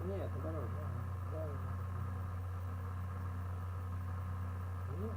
Нет, наоборот. Да, да. Нет.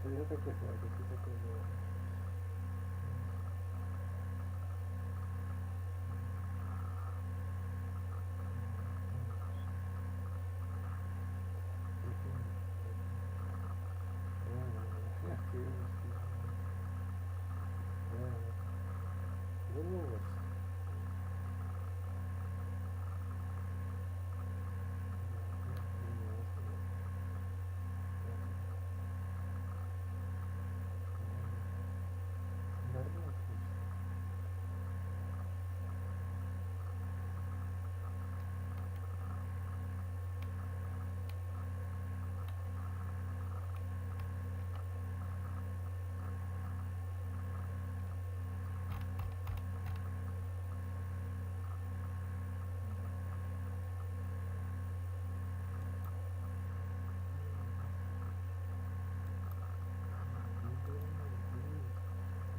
Это я такой слабый, ты такой был. Вернулась.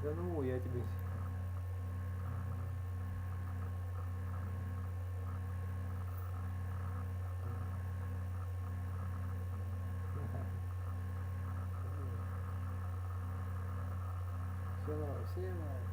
Да ну, я тебе... Все нравится, все нравится.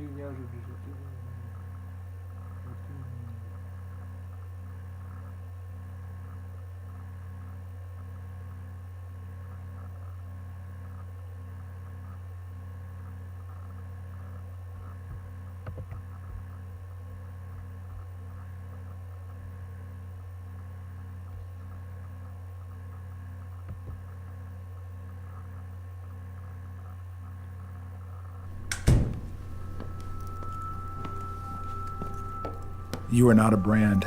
меня уже бежит. You are not a brand.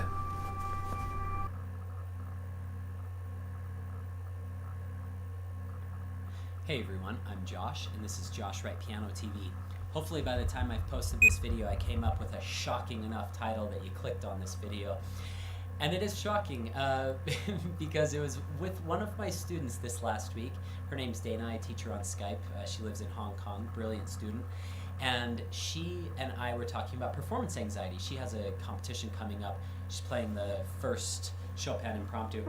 Hey everyone, I'm Josh, and this is Josh Wright Piano TV. Hopefully by the time I've posted this video, I came up with a shocking enough title that you clicked on this video. And it is shocking because it was with one of my students this last week. Her name's Dana, I teach her on Skype. She lives in Hong Kong, brilliant student. And she and I were talking about performance anxiety. She has a competition coming up. She's playing the first Chopin impromptu.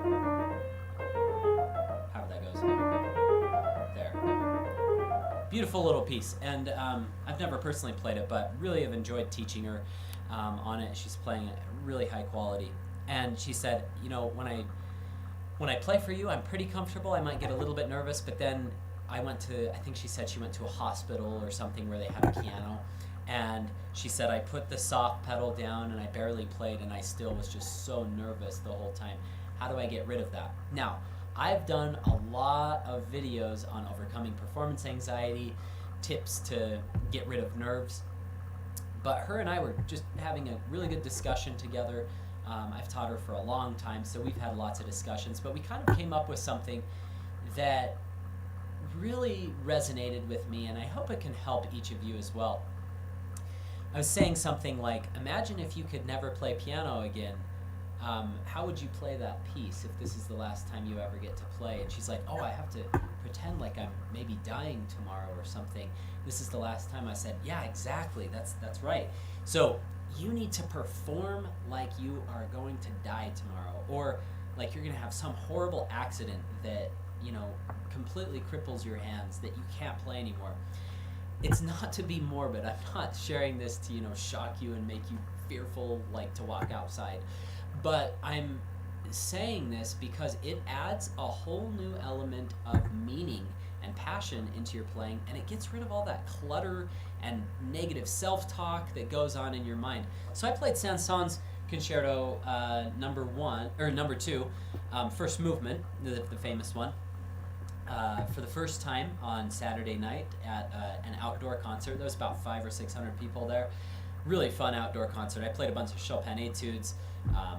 However that goes. There. Beautiful little piece. And I've never personally played it, but really have enjoyed teaching her on it. She's playing it really high quality. And she said, you know, when I play for you, I'm pretty comfortable. I might get a little bit nervous, but then I think she said she went to a hospital or something where they had a piano, and she said I put the soft pedal down and I barely played and I still was just so nervous the whole time. How do I get rid of that? Now, I've done a lot of videos on overcoming performance anxiety, tips to get rid of nerves, but her and I were just having a really good discussion together. I've taught her for a long time, so we've had lots of discussions, but we kind of came up with something that really resonated with me, and I hope it can help each of you as well. I was saying something like, imagine if you could never play piano again. How would you play that piece if this is the last time you ever get to play? And she's like, oh, I have to pretend like I'm maybe dying tomorrow or something. This is the last time. I said, yeah, exactly. That's right. So you need to perform like you are going to die tomorrow, or like you're going to have some horrible accident that, you know, completely cripples your hands, that you can't play anymore. It's not to be morbid. I'm not sharing this to, you know, shock you and make you fearful, like to walk outside. But I'm saying this because it adds a whole new element of meaning and passion into your playing, and it gets rid of all that clutter and negative self-talk that goes on in your mind. So I played Saint-Saëns Concerto number 2, first movement, the famous one, for the first time on Saturday night at an outdoor concert. There was about 500 or 600 people there. Really fun outdoor concert. I played a bunch of Chopin etudes,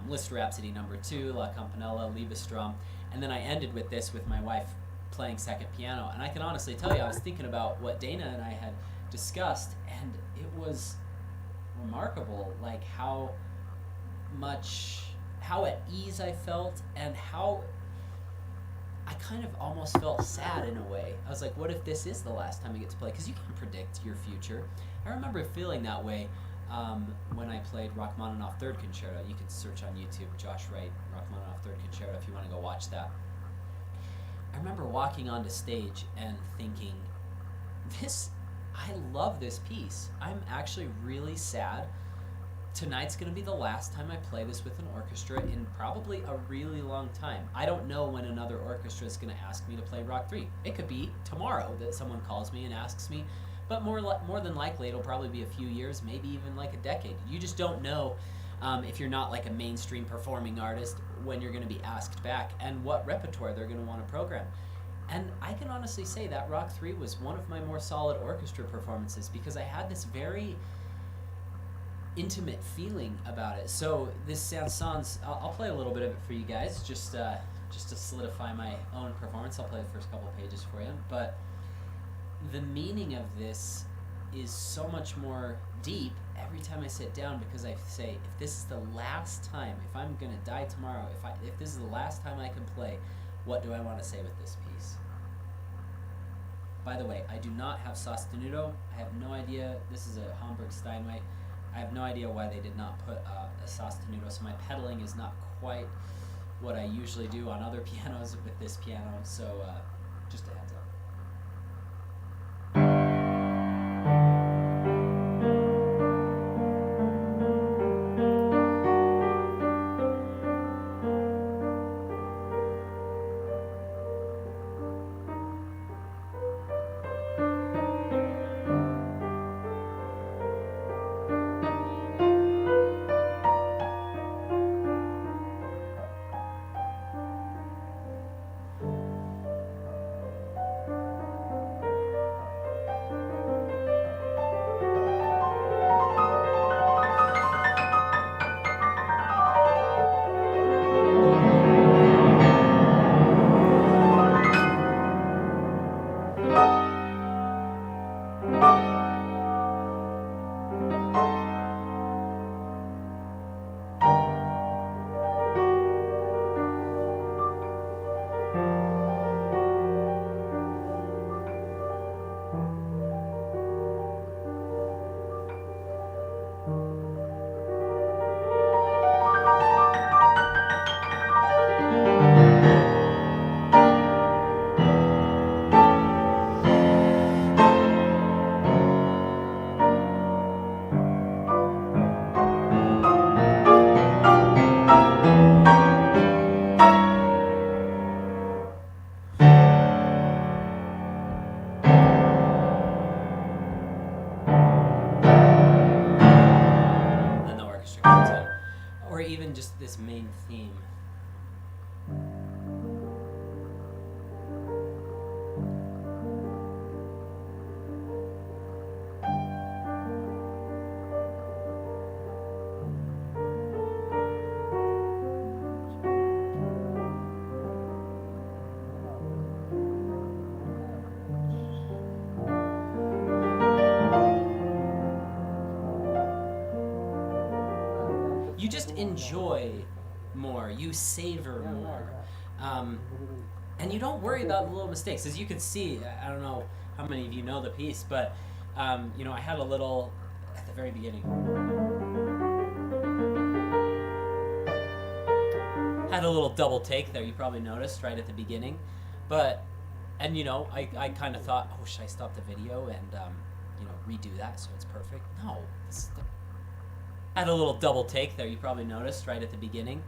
Liszt Rhapsody number 2, La Campanella, Liebesstrom, and then I ended with this with my wife playing second piano. And I can honestly tell you, I was thinking about what Dana and I had discussed, and it was remarkable, like how at ease I felt, and how I kind of almost felt sad in a way. I was like, what if this is the last time I get to play? Because you can't predict your future. I remember feeling that way when I played Rachmaninoff Third Concerto. You can search on YouTube, Josh Wright, Rachmaninoff Third Concerto, if you want to go watch that. I remember walking onto stage and thinking, I love this piece. I'm actually really sad. Tonight's going to be the last time I play this with an orchestra in probably a really long time. I don't know when another orchestra is going to ask me to play Rock 3. It could be tomorrow that someone calls me and asks me, but more than likely it'll probably be a few years, maybe even like a decade. You just don't know if you're not like a mainstream performing artist when you're going to be asked back and what repertoire they're going to want to program. And I can honestly say that Rock 3 was one of my more solid orchestra performances because I had this very intimate feeling about it. So this Saint-Saëns, I'll play a little bit of it for you guys, just to solidify my own performance. I'll play the first couple pages for you. But the meaning of this is so much more deep every time I sit down, because I say, if this is the last time, if I'm gonna die tomorrow, if this is the last time I can play, what do I want to say with this piece? By the way, I do not have sostenuto. I have no idea. This is a Hamburg Steinway. I have no idea why they did not put a sostenuto, so my pedaling is not quite what I usually do on other pianos with this piano, so just a heads up. just this main theme. You just enjoy more, you savor more, and you don't worry about the little mistakes. As you can see, I don't know how many of you know the piece, but you know, I had a little at the very beginning. Had a little double take there, you probably noticed right at the beginning, and you know, I kind of thought, oh, should I stop the video and you know, redo that so it's perfect? No. Had a little double take there, you probably noticed right at the beginning,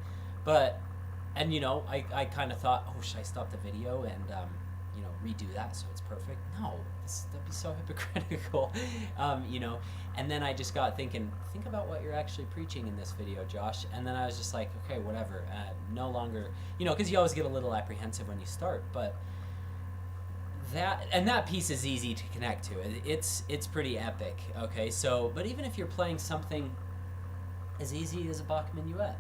and you know, I kind of thought, oh, should I stop the video and you know, redo that so it's perfect? No, that'd be so hypocritical, you know. And then I just got thinking, think about what you're actually preaching in this video, Josh. And then I was just like, okay, whatever, no longer, you know, because you always get a little apprehensive when you start, but that piece is easy to connect to. It's pretty epic, okay? So, but even if you're playing something as easy as a Bach minuet,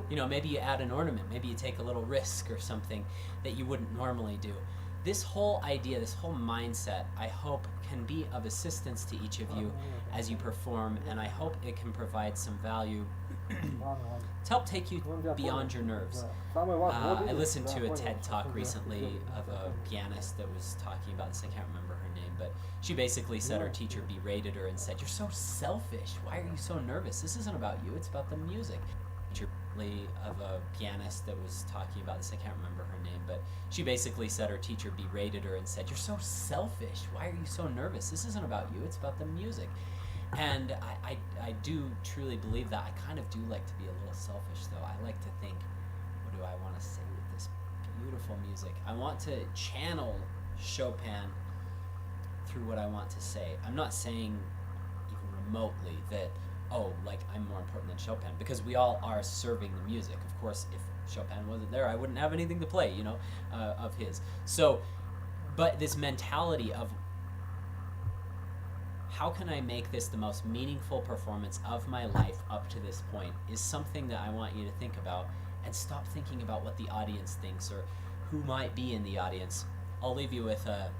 you know, maybe you add an ornament, maybe you take a little risk or something that you wouldn't normally do. This whole idea, this whole mindset, I hope can be of assistance to each of you as you perform, and I hope it can provide some value to help take you beyond your nerves. I listened to a TED Talk recently of a pianist that was talking about this. I can't remember her name, but she basically said her teacher berated her and said, "You're so selfish. Why are you so nervous? This isn't about you. It's about the music." Of a pianist that was talking about this. I can't remember her name, but she basically said her teacher berated her and said, "You're so selfish. Why are you so nervous? This isn't about you. It's about the music." And I do truly believe that. I kind of do like to be a little selfish, though. I like to think, what do I want to say with this beautiful music? I want to channel Chopin through what I want to say. I'm not saying even remotely that, oh, like I'm more important than Chopin, because we all are serving the music. Of course, if Chopin wasn't there, I wouldn't have anything to play, you know, of his. So, but this mentality of how can I make this the most meaningful performance of my life up to this point is something that I want you to think about, and stop thinking about what the audience thinks or who might be in the audience. I'll leave you with a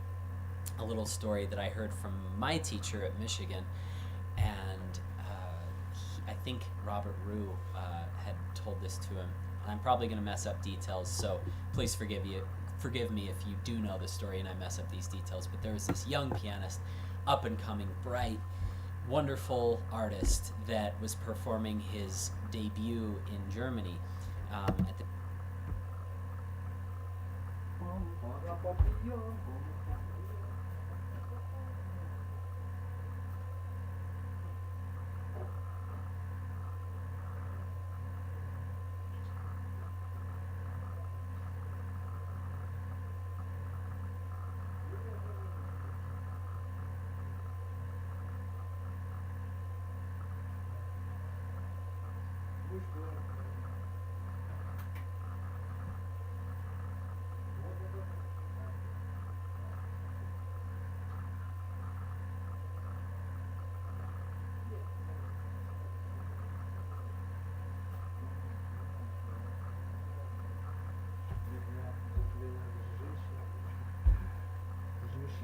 little story that I heard from my teacher at Michigan, and I think Robert Rue had told this to him, and I'm probably going to mess up details, so please forgive me if you do know the story and I mess up these details. But there was this young pianist, up and coming, bright, wonderful artist that was performing his debut in Germany at the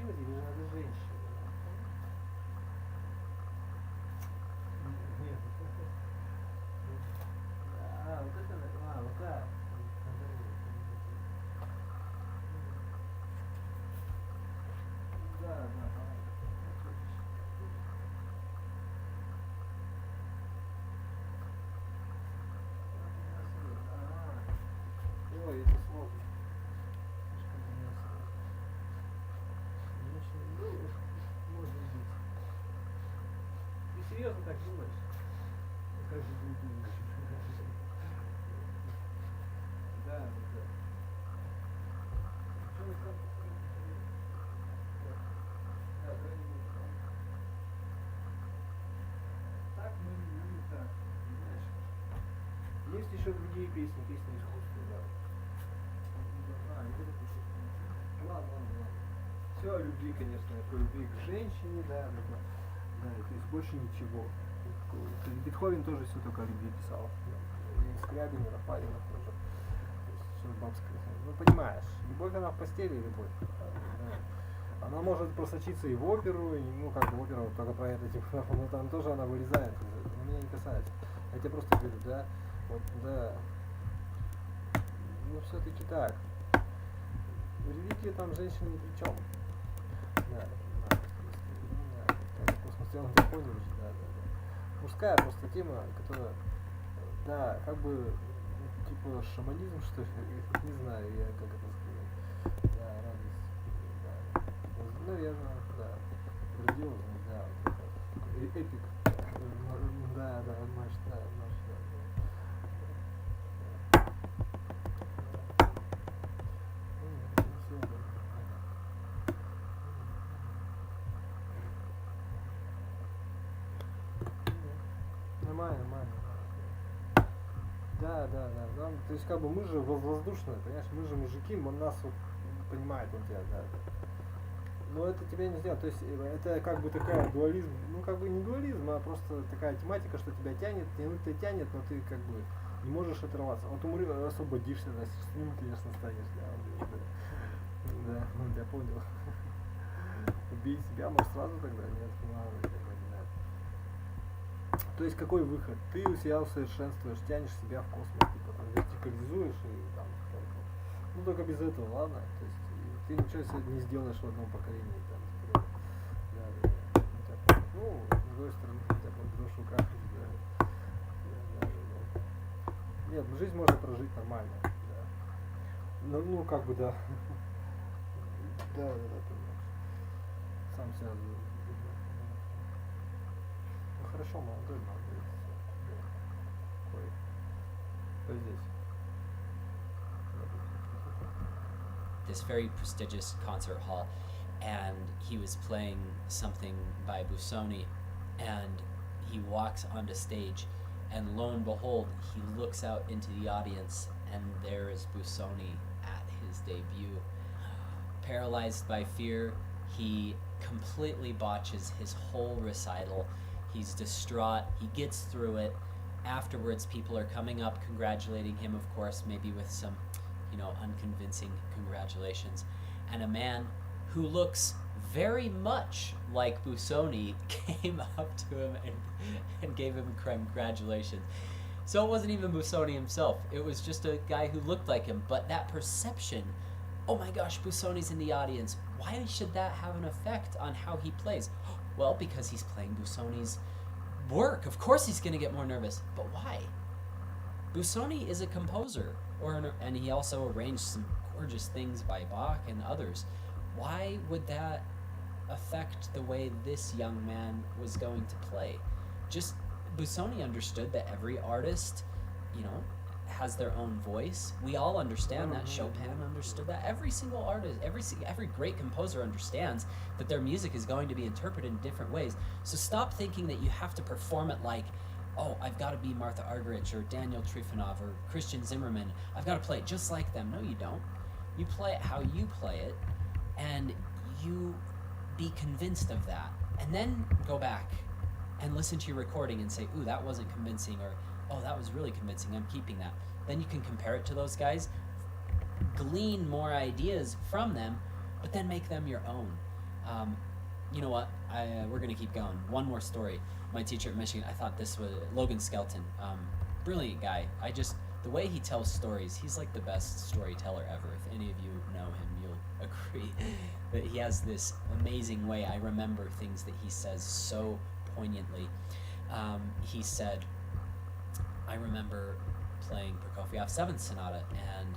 Или надо женщина? Нет. Вот это, вот так. Да. Ой, это сложно. Может быть. Ты серьезно так думаешь? Как же ты думаешь? Да. Так мы не так, понимаешь? Есть еще другие песни искусства, да. Не буду писать. Ладно. Все о любви, конечно, о любви к женщине, да, то есть больше ничего. Бетховен тоже все только о любви писал. И Скрябин, и Рафалинов тоже. То есть все бабское. Ну, понимаешь, любовь она в постели, любовь. Да. Она может просочиться и в оперу, и, ну, как бы опера вот только про это, типа, но там тоже она вылезает. Но меня не касается. Я тебе просто говорю, да, вот, да. Ну, все-таки так. Религия там женщины ни при чем. Да. Космос, ты понял, да. Мужская просто тема, которая, да, как бы, типа шаманизм, что ли, не знаю я, как это сказать. Да, радость, да. Наверное, да. Грандиозность, да, вот это. Эпик. Да, значит, да. Нормально. Да. Нам, то есть как бы мы же воздушные, понимаешь, мы же мужики, нас вот понимает он тебя, да. Но это тебя не сделает, то есть это как бы такая дуализм, ну как бы не дуализм, а просто такая тематика, что тебя тянет, тебя тянет, но ты как бы не можешь оторваться. Вот умри, освободишься, да, с ним, конечно, станешь, да, я понял. Убей себя, может сразу тогда, нет, ладно, не знаю. То есть какой выход? Ты у себя усовершенствуешь, тянешь себя в космос, типа там вертикализуешь и там только. Ну только без этого, ладно. То есть ты ничего себе не сделаешь в одном поколении, там, типа, да. Ну, с другой стороны, хотя бы в руках, да. Нет, ну жизнь можно прожить нормально, да. Ну как бы да. Да, понимаешь. Сам себя. Ну хорошо, молодой. Ой. Здесь. This very prestigious concert hall, and he was playing something by Busoni, and he walks onto stage, and lo and behold, he looks out into the audience, and there is Busoni at his debut. Paralyzed by fear, he completely botches his whole recital. He's distraught. He gets through it. Afterwards, people are coming up, congratulating him, of course, maybe with some, unconvincing congratulations. And a man who looks very much like Busoni came up to him and gave him congratulations. So it wasn't even Busoni himself. It was just a guy who looked like him. But that perception, oh my gosh, Busoni's in the audience. Why should that have an effect on how he plays? Well, because he's playing Busoni's work. Of course he's going to get more nervous. But why? Busoni is a composer, and he also arranged some gorgeous things by Bach and others. Why would that affect the way this young man was going to play? Just Busoni understood that every artist, has their own voice. We all understand that. Chopin understood that. Every single artist, every great composer understands that their music is going to be interpreted in different ways. So stop thinking that you have to perform it like, oh, I've got to be Martha Argerich or Daniel Trifonov or Christian Zimmerman. I've got to play it just like them. No, you don't. You play it how you play it, and you be convinced of that. And then go back and listen to your recording and say, ooh, that wasn't convincing, or oh, that was really convincing, I'm keeping that. Then you can compare it to those guys, glean more ideas from them, but then make them your own. You know what? We're going to keep going. One more story. My teacher at Michigan, I thought this was Logan Skelton. Brilliant guy. The way he tells stories, he's like the best storyteller ever. If any of you know him, you'll agree that he has this amazing way. I remember things that he says so poignantly. He said, I remember playing Prokofiev's Seventh Sonata, and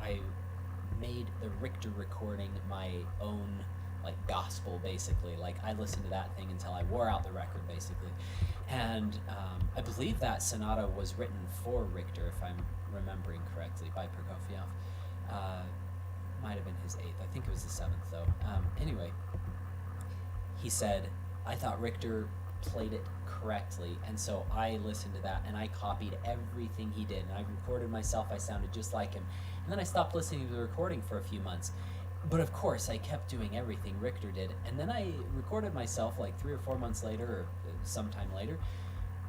I made the Richter recording my own, gospel, basically. I listened to that thing until I wore out the record, basically. And I believe that sonata was written for Richter, if I'm remembering correctly, by Prokofiev. might have been his 8th. I think it was the 7th though. Anyway, he said, I thought Richter played it correctly, and so I listened to that and I copied everything he did, and I recorded myself. I sounded just like him, and then I stopped listening to the recording for a few months. But of course, I kept doing everything Richter did, and then I recorded myself like 3 or 4 months later, or sometime later,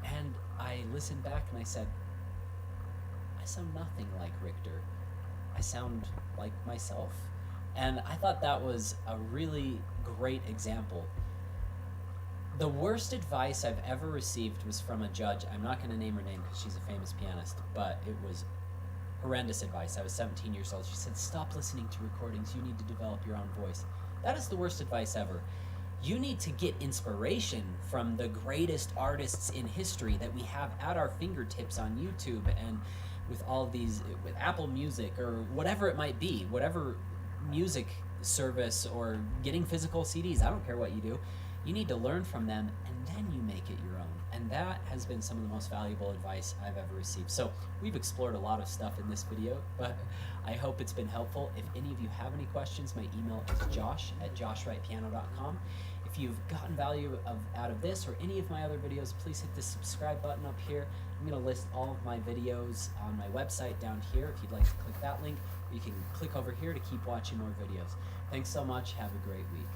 and I listened back and I said, I sound nothing like Richter. I sound like myself. And I thought that was a really great example. The worst advice I've ever received was from a judge. I'm not going to name her name because she's a famous pianist, but it was horrendous advice. I was 17 years old. She said, stop listening to recordings. You need to develop your own voice. That is the worst advice ever. You need to get inspiration from the greatest artists in history that we have at our fingertips on YouTube and with all these, with Apple Music or whatever it might be, whatever music service or getting physical CDs. I don't care what you do. You need to learn from them, and then you make it your own. And that has been some of the most valuable advice I've ever received. So we've explored a lot of stuff in this video, but I hope it's been helpful. If any of you have any questions, my email is josh@joshwrightpiano.com. If you've gotten value out of this or any of my other videos, please hit the subscribe button up here. I'm going to list all of my videos on my website down here if you'd like to click that link, or you can click over here to keep watching more videos. Thanks so much. Have a great week.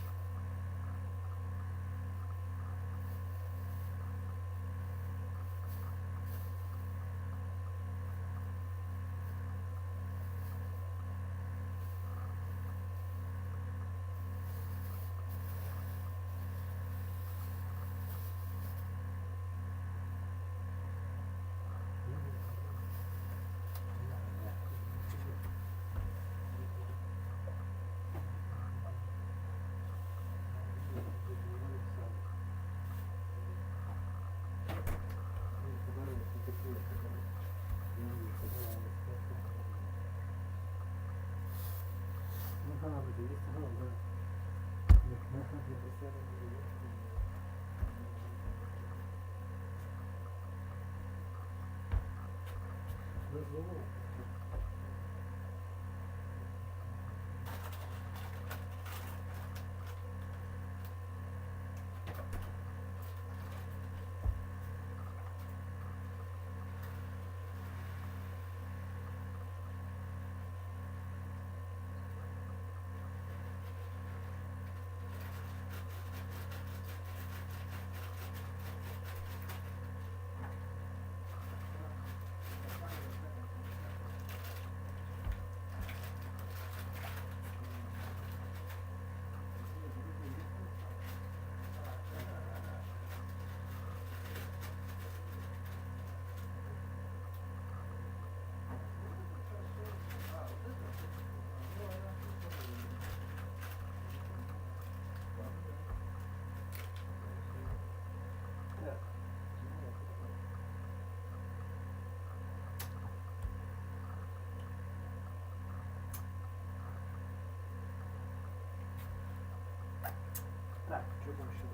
Так, что там еще?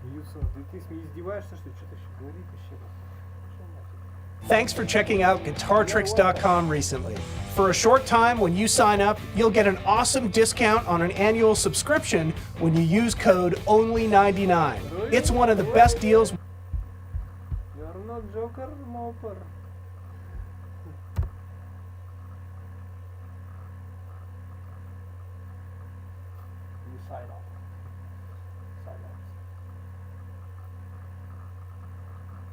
Смеются. Да ты издеваешься, что ли? Что-то еще говорит еще раз. Thanks for checking out GuitarTricks.com recently. For a short time, when you sign up, you'll get an awesome discount on an annual subscription when you use code ONLY99. It's one of the best deals. You're not Joker, Mopper. You sign up.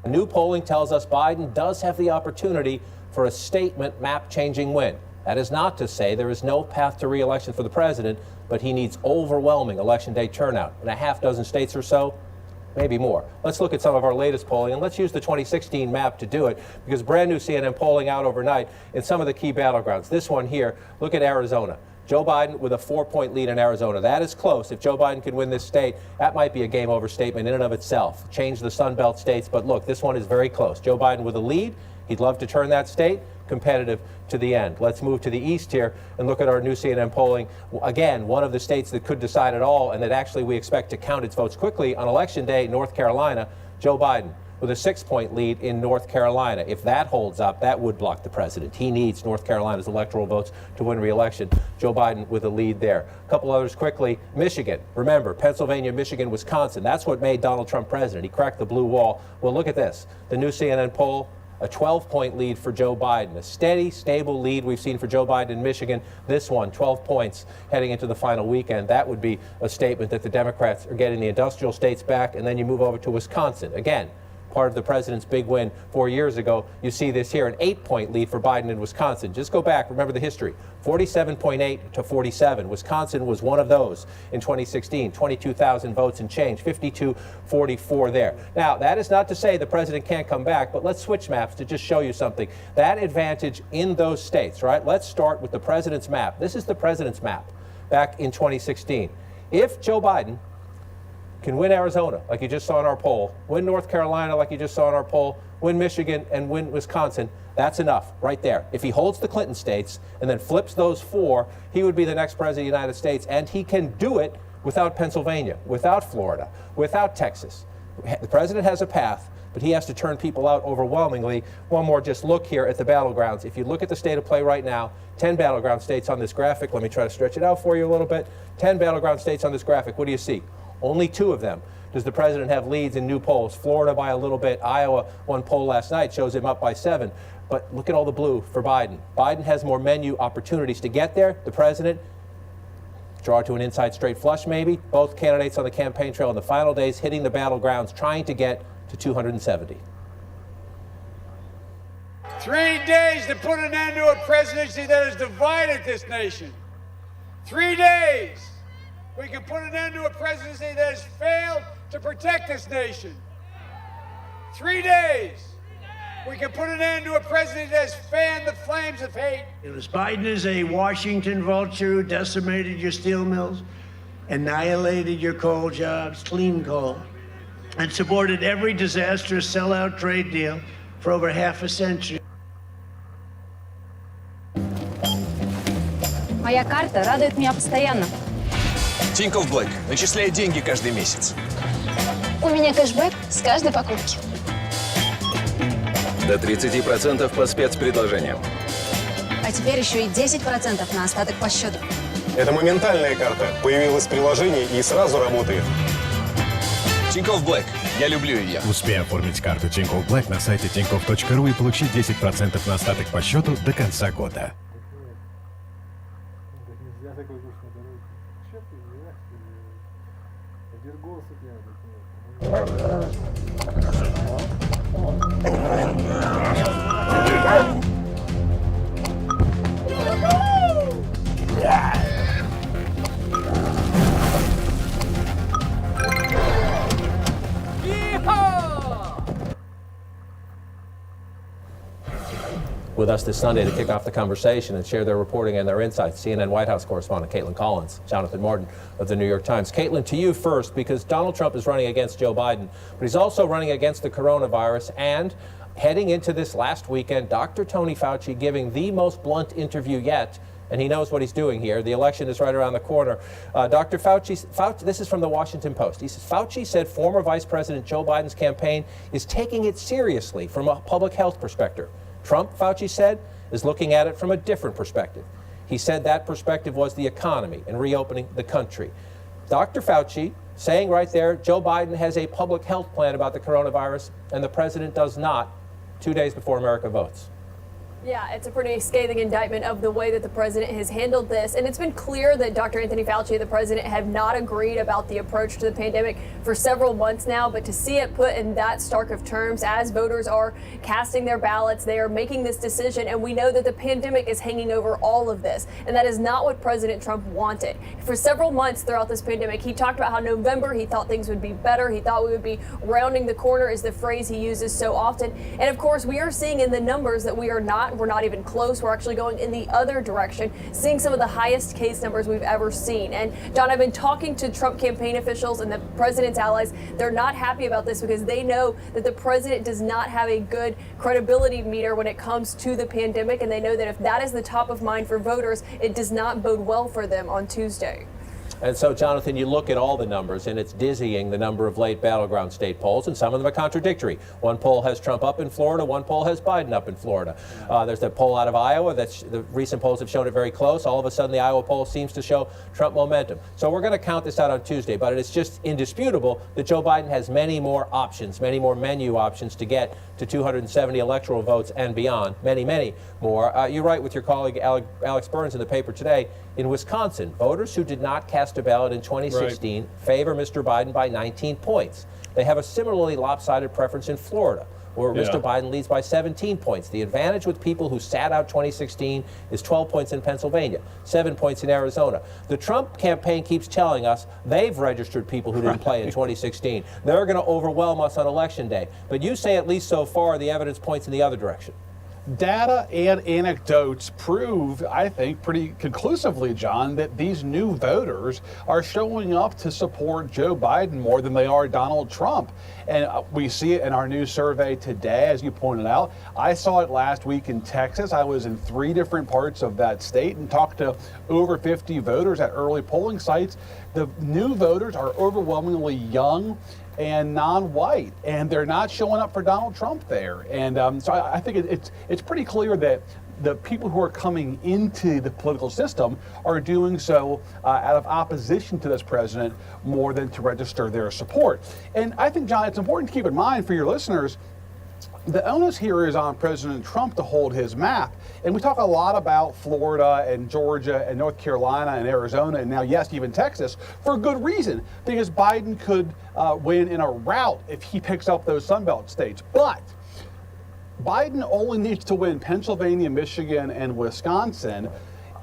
New polling tells us Biden does have the opportunity for a statement map-changing win. That is not to say there is no path to re-election for the president, but he needs overwhelming election day turnout in a half dozen states or so, maybe more. Let's look at some of our latest polling, and let's use the 2016 map to do it, because brand new CNN polling out overnight in some of the key battlegrounds. This one here, look at Arizona. Joe Biden with a 4-point lead in Arizona. That is close. If Joe Biden can win this state, that might be a game over statement in and of itself. Change the Sun Belt states, but look, this one is very close. Joe Biden with a lead. He'd love to turn that state competitive to the end. Let's move to the east here and look at our new CNN polling. Again, one of the states that could decide it all and that actually we expect to count its votes quickly on Election Day, North Carolina. Joe Biden with a 6-point lead in North Carolina. If that holds up, that would block the president. He needs North Carolina's electoral votes to win re-election. Joe Biden with a lead there. A couple others quickly. Michigan. Remember, Pennsylvania, Michigan, Wisconsin. That's what made Donald Trump president. He cracked the blue wall. Well, look at this. The new CNN poll, a 12-point lead for Joe Biden. A steady, stable lead we've seen for Joe Biden in Michigan. This one, 12 points heading into the final weekend. That would be a statement that the Democrats are getting the industrial states back. And then you move over to Wisconsin. Again, part of the president's big win 4 years ago. You see this here, an 8-point lead for Biden in Wisconsin. Just go back, remember the history, 47.8 to 47. Wisconsin was one of those in 2016, 22,000 votes and change, 52-44 there. Now, that is not to say the president can't come back, but let's switch maps to just show you something. That advantage in those states, right? Let's start with the president's map. This is the president's map back in 2016. If Joe Biden can win Arizona, like you just saw in our poll, win North Carolina, like you just saw in our poll, win Michigan, and win Wisconsin, that's enough right there. If he holds the Clinton states and then flips those 4, he would be the next president of the United States, and he can do it without Pennsylvania, without Florida, without Texas. The president has a path, but he has to turn people out overwhelmingly. One more just look here at the battlegrounds. If you look at the state of play right now, 10 battleground states on this graphic. Let me try to stretch it out for you a little bit. 10 battleground states on this graphic. What do you see? Only 2 of them does the president have leads in new polls. Florida by a little bit. Iowa, one poll last night shows him up by 7. But look at all the blue for Biden. Biden has more menu opportunities to get there. The president, draw to an inside straight flush maybe. Both candidates on the campaign trail in the final days hitting the battlegrounds, trying to get to 270. 3 days to put an end to a presidency that has divided this nation. 3 days. We can put an end to a presidency that has failed to protect this nation. 3 days. We can put an end to a president that has fanned the flames of hate. Biden is a Washington vulture who decimated your steel mills, annihilated your coal jobs, clean coal, and supported every disastrous sellout trade deal for over half a century. Моя карта радует меня постоянно. Тинькофф Блэк начисляет деньги каждый месяц. У меня кэшбэк с каждой покупки. До 30% по спецпредложениям. А теперь еще и 10% на остаток по счету. Это моментальная карта. Появилась в приложении и сразу работает. Тинькофф Блэк. Я люблю ее. Успей оформить карту Тинькофф Блэк на сайте tinkoff.ru и получить 10% на остаток по счету до конца года. Нельзя такой курс на дороге. Че ты, Вергос у тебя. with us this Sunday to kick off the conversation and share their reporting and their insights. CNN White House correspondent Caitlin Collins, Jonathan Martin of the New York Times. Caitlin, to you first, because Donald Trump is running against Joe Biden, but he's also running against the coronavirus, and heading into this last weekend, Dr. Tony Fauci giving the most blunt interview yet, and he knows what he's doing here. The election is right around the corner. Dr. Fauci, this is from the Washington Post. He says, Fauci said former Vice President Joe Biden's campaign is taking it seriously from a public health perspective. Trump, Fauci said, is looking at it from a different perspective. He said that perspective was the economy and reopening the country. Dr. Fauci saying right there, Joe Biden has a public health plan about the coronavirus, and the president does not, 2 days before America votes. Yeah, it's a pretty scathing indictment of the way that the president has handled this. And it's been clear that Dr. Anthony Fauci and the president have not agreed about the approach to the pandemic for several months now. But to see it put in that stark of terms as voters are casting their ballots, they are making this decision. And we know that the pandemic is hanging over all of this. And that is not what President Trump wanted. For several months throughout this pandemic, he talked about how November he thought things would be better. He thought we would be rounding the corner, is the phrase he uses so often. And of course, we are seeing in the numbers that we're not even close. We're actually going in the other direction, seeing some of the highest case numbers we've ever seen. And John, I've been talking to Trump campaign officials and the president's allies. They're not happy about this because they know that the president does not have a good credibility meter when it comes to the pandemic. And they know that if that is the top of mind for voters, it does not bode well for them on Tuesday. And so, Jonathan, you look at all the numbers, and it's dizzying, the number of late battleground state polls, and some of them are contradictory. One poll has Trump up in Florida, one poll has Biden up in Florida. There's the poll out of Iowa. The recent polls have shown it very close. All of a sudden, the Iowa poll seems to show Trump momentum. So we're going to count this out on Tuesday, but it's just indisputable that Joe Biden has many more options, many more menu options to get to 270 electoral votes and beyond, many, many more. You write with your colleague Alex Burns in the paper today, in Wisconsin, voters who did not cast a ballot in 2016 favor Mr. Biden by 19 points. They have a similarly lopsided preference in Florida, where Mr. Biden leads by 17 points. The advantage with people who sat out 2016 is 12 points in Pennsylvania, 7 points in Arizona. The Trump campaign keeps telling us they've registered people who didn't play in 2016. They're going to overwhelm us on Election Day. But you say, at least so far, the evidence points in the other direction. Data and anecdotes prove, I think, pretty conclusively, John, that these new voters are showing up to support Joe Biden more than they are Donald Trump. And we see it in our new survey today, as you pointed out. I saw it last week in Texas. I was in 3 different parts of that state and talked to over 50 voters at early polling sites. The new voters are overwhelmingly young and non-white, and they're not showing up for Donald Trump there. And so I think it's pretty clear that the people who are coming into the political system are doing so out of opposition to this president more than to register their support. And I think, John, it's important to keep in mind for your listeners, the onus here is on President Trump to hold his map. And we talk a lot about Florida and Georgia and North Carolina and Arizona and now, yes, even Texas, for good reason, because Biden could win in a rout if he picks up those Sunbelt states. But Biden only needs to win Pennsylvania, Michigan, and Wisconsin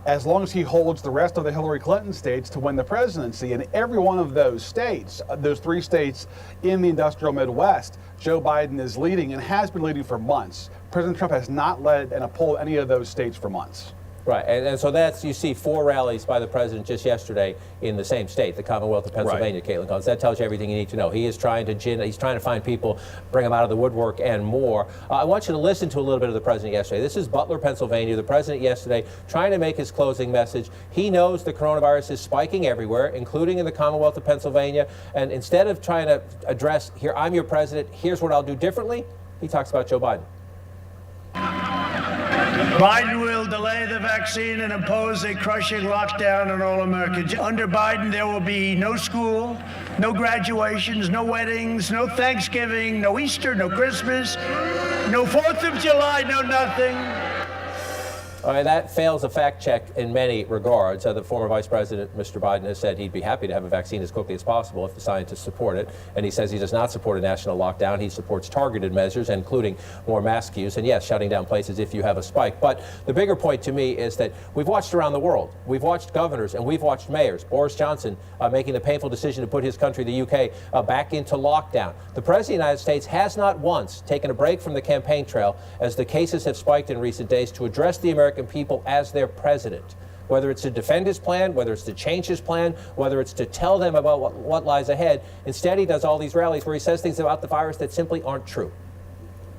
as long as he holds the rest of the Hillary Clinton states to win the presidency. In every one of those states, those 3 states in the industrial Midwest, Joe Biden is leading and has been leading for months. President Trump has not led in a poll any of those states for months. Right, and so that's, you see 4 rallies by the president just yesterday in the same state, the Commonwealth of Pennsylvania, Caitlin Collins. That tells you everything you need to know. He is trying to find people, bring them out of the woodwork and more. I want you to listen to a little bit of the president yesterday. This is Butler, Pennsylvania. The president yesterday trying to make his closing message. He knows the coronavirus is spiking everywhere, including in the Commonwealth of Pennsylvania. And instead of trying to address, here, I'm your president, here's what I'll do differently, he talks about Joe Biden. Biden will delay the vaccine and impose a crushing lockdown on all Americans. Under Biden, there will be no school, no graduations, no weddings, no Thanksgiving, no Easter, no Christmas, no 4th of July, no nothing. That fails a fact check in many regards. The former Vice President, Mr. Biden, has said he'd be happy to have a vaccine as quickly as possible if the scientists support it. And he says he does not support a national lockdown. He supports targeted measures, including more mask use, and yes, shutting down places if you have a spike. But the bigger point to me is that we've watched around the world. We've watched governors and we've watched mayors. Boris Johnson making the painful decision to put his country, the UK, back into lockdown. The President of the United States has not once taken a break from the campaign trail as the cases have spiked in recent days to address the American people as their president. Whether it's to defend his plan, whether it's to change his plan, whether it's to tell them about what lies ahead. Instead, he does all these rallies where he says things about the virus that simply aren't true.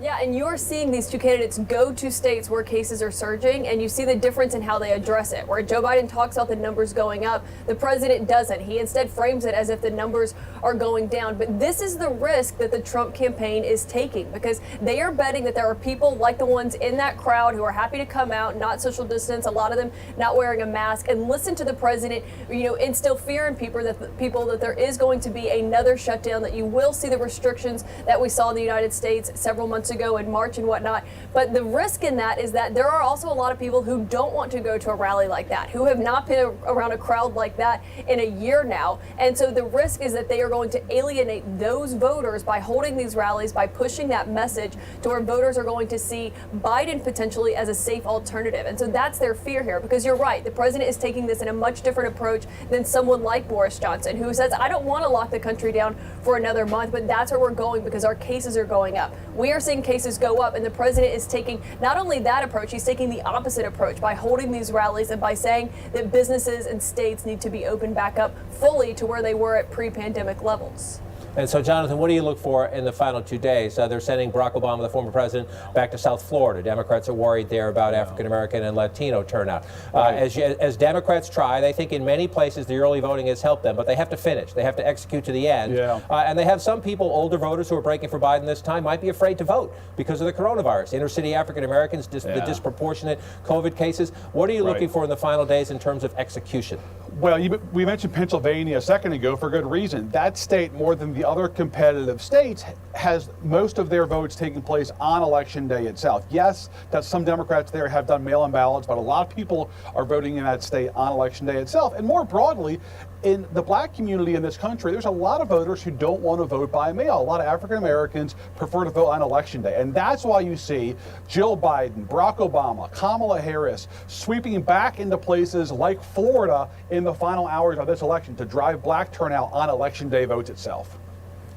Yeah, and you're seeing these two candidates go to states where cases are surging, and you see the difference in how they address it. Where Joe Biden talks about the numbers going up, the president doesn't. He instead frames it as if the numbers are going down. But this is the risk that the Trump campaign is taking, because they are betting that there are people like the ones in that crowd who are happy to come out, not social distance, a lot of them not wearing a mask, and listen to the president, instill fear in people that there is going to be another shutdown, that you will see the restrictions that we saw in the United States several months ago in March and whatnot. But the risk in that is that there are also a lot of people who don't want to go to a rally like that, who have not been around a crowd like that in a year now. And so the risk is that they are going to alienate those voters by holding these rallies, by pushing that message to where voters are going to see Biden potentially as a safe alternative. And so that's their fear here, because you're right, the president is taking this in a much different approach than someone like Boris Johnson, who says, I don't want to lock the country down for another month, but that's where we're going because our cases are going up. We are seeing cases go up, and the president is taking not only that approach, he's taking the opposite approach by holding these rallies and by saying that businesses and states need to be opened back up fully to where they were at pre-pandemic levels. And so, Jonathan, what do you look for in the final 2 days? They're sending Barack Obama, the former president, back to South Florida. Democrats are worried there about African-American and Latino turnout. As Democrats try, they think in many places the early voting has helped them, but they have to finish. They have to execute to the end. And they have some people, older voters who are breaking for Biden this time, might be afraid to vote because of the coronavirus. Inner-city African-Americans, the disproportionate COVID cases. What are you looking for in the final days in terms of execution? Well, we mentioned Pennsylvania a second ago for good reason. That state, more than the other competitive states, has most of their votes taking place on Election Day itself. Yes, that some Democrats there have done mail-in ballots, but a lot of people are voting in that state on Election Day itself. And more broadly, in the black community in this country, there's a lot of voters who don't want to vote by mail. A lot of African Americans prefer to vote on Election Day. And that's why you see Jill Biden, Barack Obama, Kamala Harris sweeping back into places like Florida in the final hours of this election to drive black turnout on Election Day votes itself.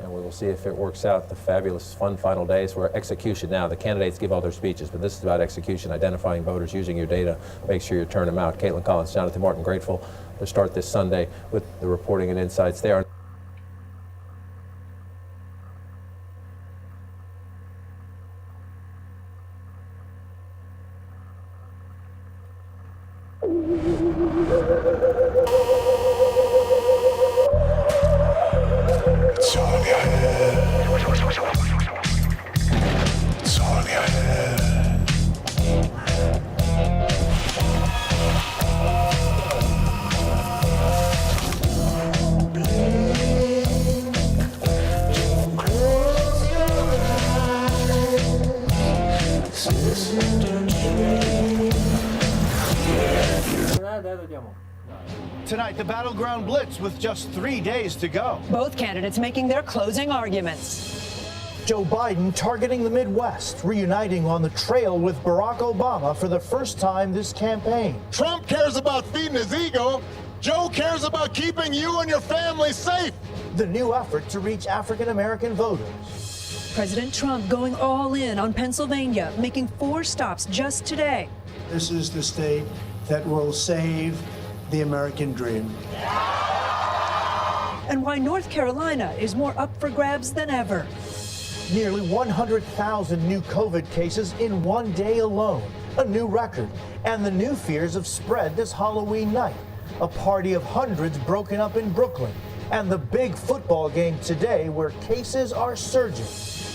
And we will see if it works out the fabulous, fun final days where execution now. The candidates give all their speeches, but this is about execution, identifying voters, using your data, make sure you turn them out. Caitlin Collins, Jonathan Martin, grateful to start this Sunday with the reporting and insights there. Tonight, the Battleground Blitz with just 3 days to go. Both candidates making their closing arguments. Joe Biden targeting the Midwest, reuniting on the trail with Barack Obama for the first time this campaign. Trump cares about feeding his ego. Joe cares about keeping you and your family safe. The new effort to reach African-American voters. President Trump going all in on Pennsylvania, making 4 stops just today. This is the state that will save the American dream. And why North Carolina is more up for grabs than ever. Nearly 100,000 new COVID cases in one day alone, a new record, and the new fears of spread this Halloween night. A party of hundreds broken up in Brooklyn, and the big football game today where cases are surging.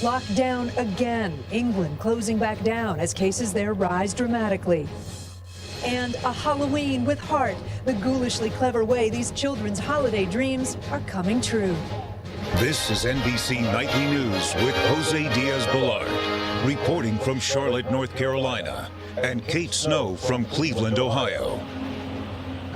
Locked down again, England closing back down as cases there rise dramatically. And a Halloween with heart, the ghoulishly clever way these children's holiday dreams are coming true. This is NBC Nightly News with Jose Diaz-Balart, reporting from Charlotte, North Carolina. and Kate Snow from Cleveland, Ohio.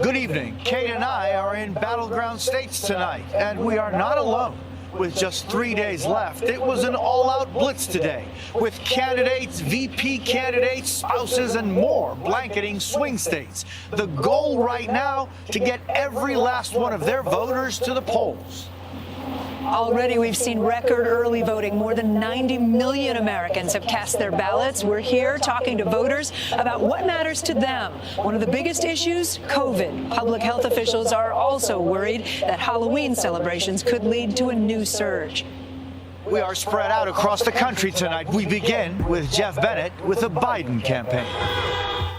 Good evening. Kate and I are in battleground states tonight, and we are not alone. With just 3 days left, it was an all-out blitz today, with candidates, VP candidates, spouses, and more blanketing swing states. The goal right now, to get every last one of their voters to the polls. Already we've seen record early voting. More than 90 million Americans have cast their ballots. We're here talking to voters about what matters to them. One of the biggest issues, COVID. Public health officials are also worried that Halloween celebrations could lead to a new surge. We are spread out across the country tonight. We begin with Jeff Bennett with the Biden campaign.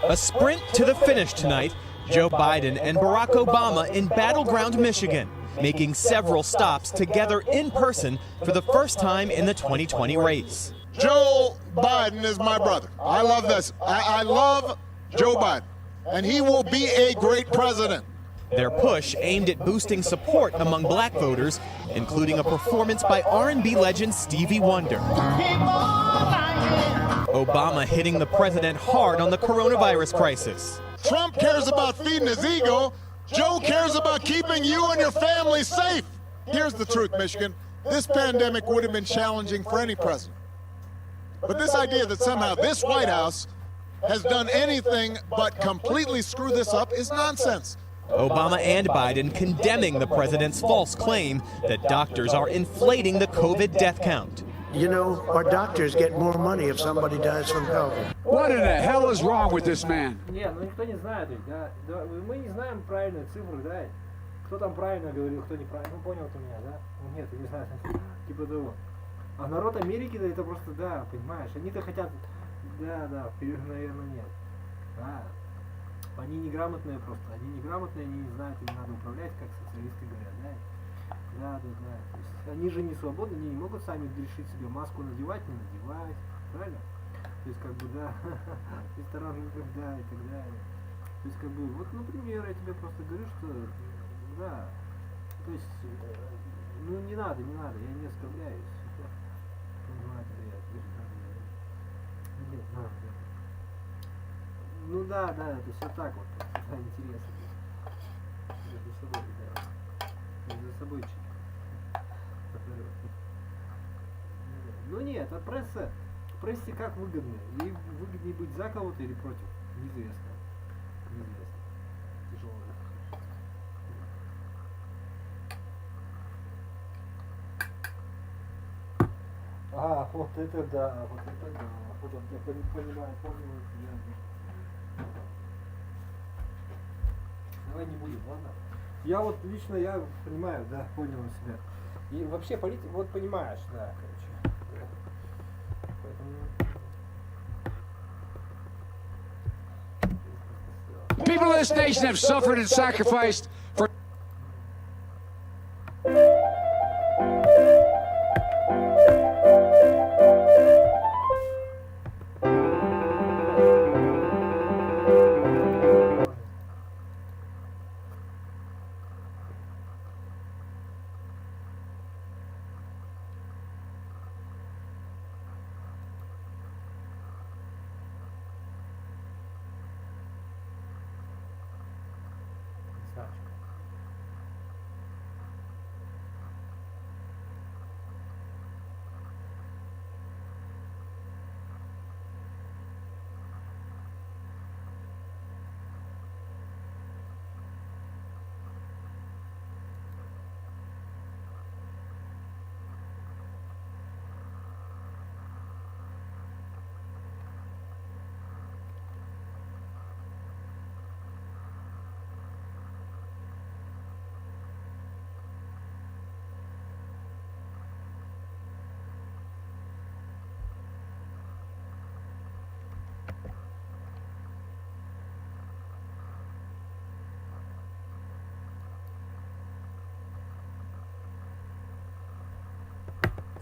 A sprint to the finish tonight. Joe Biden and Barack Obama in battleground Michigan, making several stops together in person for the first time in the 2020 race. Joe Biden is my brother. I love this. I love Joe Biden, and he will be a great president. Their push aimed at boosting support among black voters, including a performance by R&B legend Stevie Wonder. Obama hitting the president hard on the coronavirus crisis. Trump cares about feeding his ego. Joe cares about keeping you and your family safe. Here's the truth, Michigan. This pandemic would have been challenging for any president. But this idea that somehow this White House has done anything but completely screw this up is nonsense. Obama and Biden condemning the president's false claim that doctors are inflating the COVID death count. You know, our doctors get more money if somebody dies from COVID. What in the hell is wrong with this man? Не, ну никто не знает, да, мы не знаем правильные цифры, да, кто там правильно говорил, кто неправильно, ну понял ты меня, да, ну нет, ты не знаешь, типа того. А народ Америки-то это просто, да, понимаешь, они-то хотят, да, наверное, нет, да, они неграмотные просто, они не знают, им надо управлять, как социалисты говорят, да. Да. То есть они же не свободны, они не могут сами решить себе маску надевать, не надевать, правильно? То есть как бы да, ресторан, да, и так далее. То есть как бы, вот, например, я тебе просто говорю, что да, то есть, ну не надо, я не оскорбляюсь. Ну да, то есть вот так вот, да, интересно. Между собой, да. Между собой. Ну нет, а прессе как выгодно? Ей выгоднее быть за кого-то или против? Неизвестно. Тяжело. А, вот это да. Вот я понимаю, понял. Давай не будем, ладно? Я вот лично, я понимаю, да, понял себя. И вообще политика, вот понимаешь, да, короче. People of this nation have suffered and sacrificed for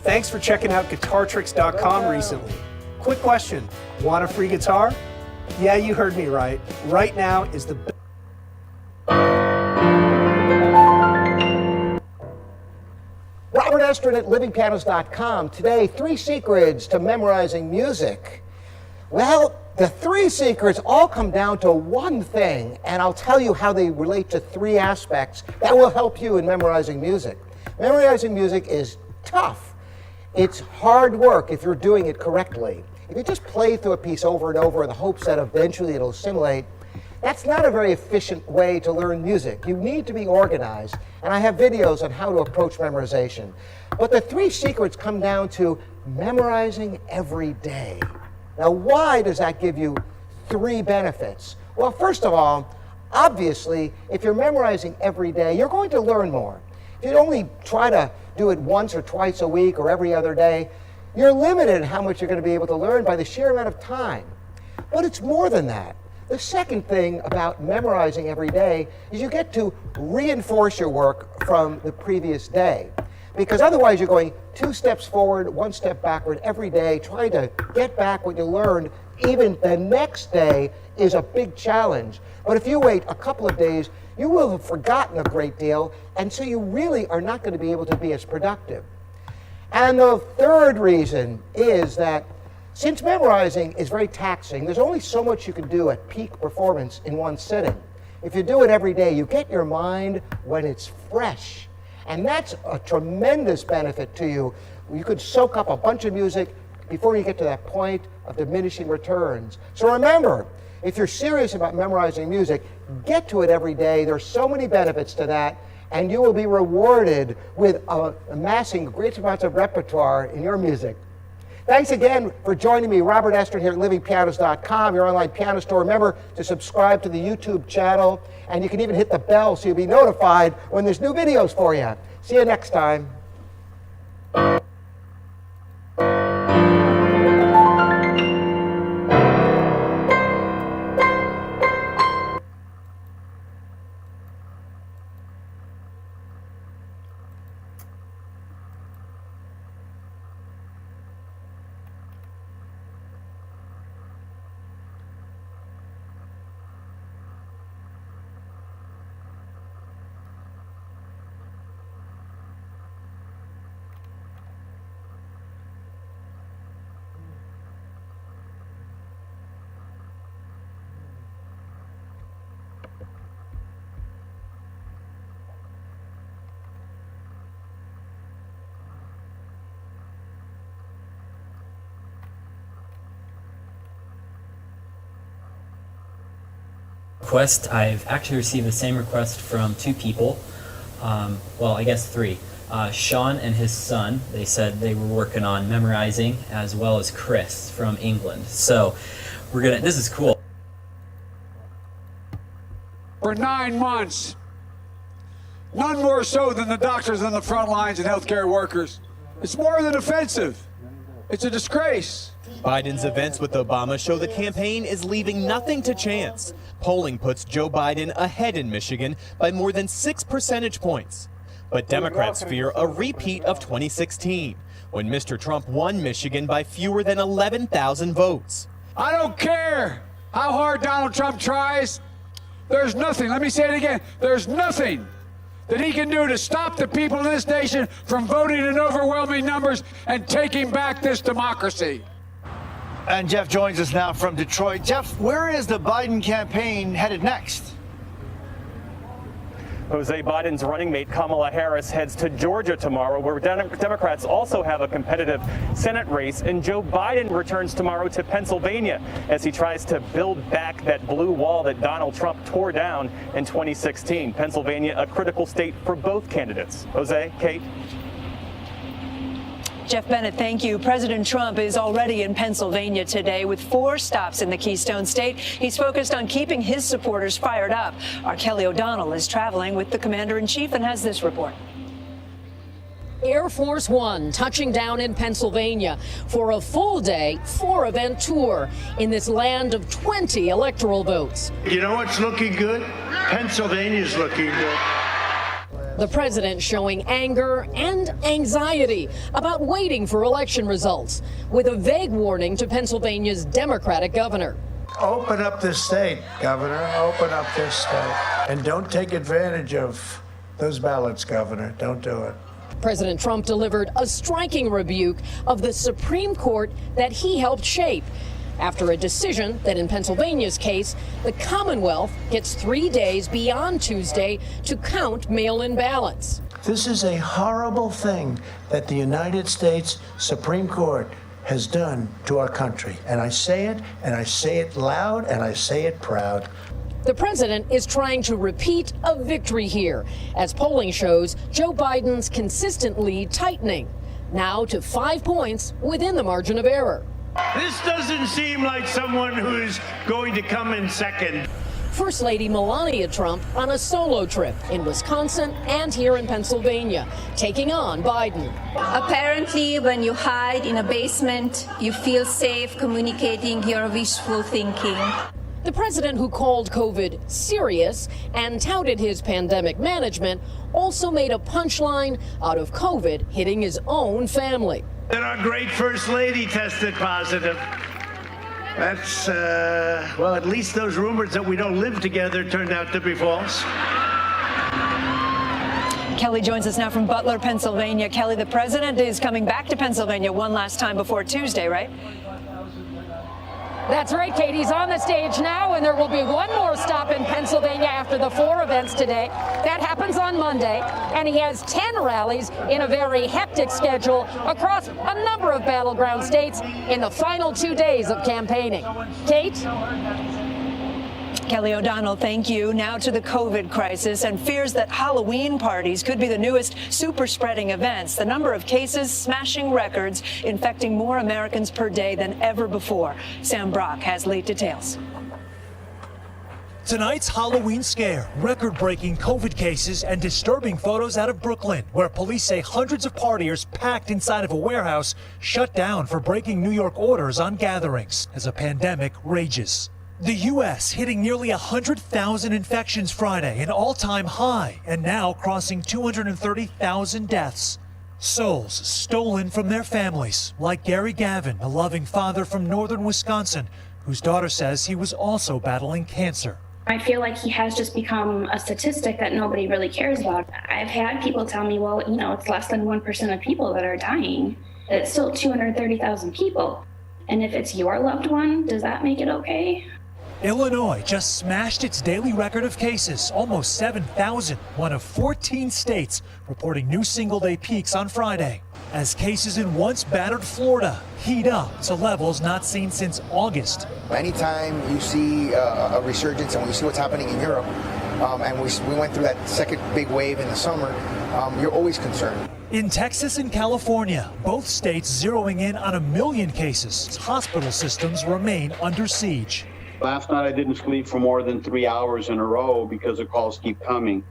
Thanks for checking out GuitarTricks.com recently. Quick question, want a free guitar? Yeah, you heard me right. Right now is the best. Robert Estrin at livingpianos.com. Today, 3 secrets to memorizing music. Well, the three secrets all come down to one thing, and I'll tell you how they relate to three aspects that will help you in memorizing music. Memorizing music is tough. It's hard work if you're doing it correctly. If you just play through a piece over and over in the hopes that eventually it'll assimilate, that's not a very efficient way to learn music. You need to be organized, and I have videos on how to approach memorization. But the three secrets come down to memorizing every day. Now, why does that give you three benefits? Well, first of all, obviously, if you're memorizing every day, you're going to learn more. If you only try to do it once or twice a week or every other day, you're limited in how much you're going to be able to learn by the sheer amount of time. But it's more than that. The second thing about memorizing every day is you get to reinforce your work from the previous day. Because otherwise you're going 2 steps forward, 1 step backward every day, trying to get back what you learned even the next day is a big challenge. But if you wait a couple of days, you will have forgotten a great deal, and so you really are not going to be able to be as productive. And the third reason is that since memorizing is very taxing, there's only so much you can do at peak performance in one sitting. If you do it every day, you get your mind when it's fresh. And that's a tremendous benefit to you. You could soak up a bunch of music before you get to that point of diminishing returns. So remember, if you're serious about memorizing music, get to it every day. There's so many benefits to that, and you will be rewarded with amassing great amounts of repertoire in your music. Thanks again for joining me, Robert Estrin, here at livingpianos.com, your online piano store. Remember to subscribe to the YouTube channel, and you can even hit the bell so you'll be notified when there's new videos for you. See you next time. Request. I've actually received the same request from 2 people, well, I guess 3. Sean and his son, they said they were working on memorizing, as well as Chris from England. So this is cool. For 9 months, none more so than the doctors on the front lines and healthcare workers. It's more than offensive. It's a disgrace. Biden's events with Obama show the campaign is leaving nothing to chance. Polling puts Joe Biden ahead in Michigan by more than 6 percentage points. But Democrats fear a repeat of 2016, when Mr. Trump won Michigan by fewer than 11,000 votes. I don't care how hard Donald Trump tries. There's nothing, let me say it again, there's nothing that he can do to stop the people in this nation from voting in overwhelming numbers and taking back this democracy. And Jeff joins us now from Detroit. Jeff, where is the Biden campaign headed next? Jose, Biden's running mate Kamala Harris heads to Georgia tomorrow, where Democrats also have a competitive Senate race, and Joe Biden returns tomorrow to Pennsylvania as he tries to build back that blue wall that Donald Trump tore down in 2016. Pennsylvania, a critical state for both candidates. Jose, Kate? Jeff Bennett, thank you. President Trump is already in Pennsylvania today with 4 stops in the Keystone State. He's focused on keeping his supporters fired up. Our Kelly O'Donnell is traveling with the commander-in-chief and has this report. Air Force One touching down in Pennsylvania for a full-day, 4-event tour in this land of 20 electoral votes. You know what's looking good? Pennsylvania's looking good. The president showing anger and anxiety about waiting for election results, with a vague warning to Pennsylvania's Democratic governor. Open up this state, Governor. Open up this state. And don't take advantage of those ballots, Governor. Don't do it. President Trump delivered a striking rebuke of the Supreme Court that he helped shape. after a decision that in Pennsylvania's case, the Commonwealth gets 3 days beyond Tuesday to count mail-in ballots. This is a horrible thing that the United States Supreme Court has done to our country. And I say it, and I say it loud, and I say it proud. The president is trying to repeat a victory here, as polling shows Joe Biden's consistent lead tightening, now to 5 points within the margin of error. This doesn't seem like someone who's going to come in second. First Lady Melania Trump on a solo trip in Wisconsin and here in Pennsylvania, taking on Biden. Apparently, when you hide in a basement, you feel safe communicating your wishful thinking. The president, who called COVID serious and touted his pandemic management, also made a punchline out of COVID hitting his own family. And our great First Lady tested positive. That's, well, at least those rumors that we don't live together turned out to be false. Kelly joins us now from Butler, Pennsylvania. Kelly, the president is coming back to Pennsylvania one last time before Tuesday, right? That's right, Kate. He's on the stage now, and there will be one more stop in Pennsylvania after the 4 events today. That happens on Monday, and he has 10 rallies in a very hectic schedule across a number of battleground states in the final 2 days of campaigning. Kate? Kelly O'Donnell, thank you. Now to the COVID crisis and fears that Halloween parties could be the newest super spreading events. The number of cases smashing records, infecting more Americans per day than ever before. Sam Brock has late details. Tonight's Halloween scare, record-breaking COVID cases and disturbing photos out of Brooklyn, where police say hundreds of partiers packed inside of a warehouse shut down for breaking New York orders on gatherings as a pandemic rages. The U.S. hitting nearly 100,000 infections Friday, an all-time high, and now crossing 230,000 deaths. Souls stolen from their families, like Gary Gavin, a loving father from northern Wisconsin, whose daughter says he was also battling cancer. I feel like he has just become a statistic that nobody really cares about. I've had people tell me, well, you know, it's less than 1% of people that are dying. It's still 230,000 people. And if it's your loved one, does that make it okay? Illinois just smashed its daily record of cases, almost 7,000, one of 14 states reporting new single-day peaks on Friday, as cases in once battered Florida heat up to levels not seen since August. Anytime you see a resurgence and when you see what's happening in Europe, and we went through that second big wave in the summer, you're always concerned. In Texas and California, both states zeroing in on 1 million cases. Hospital systems remain under siege. Last night I didn't sleep for more than 3 hours in a row because the calls keep coming.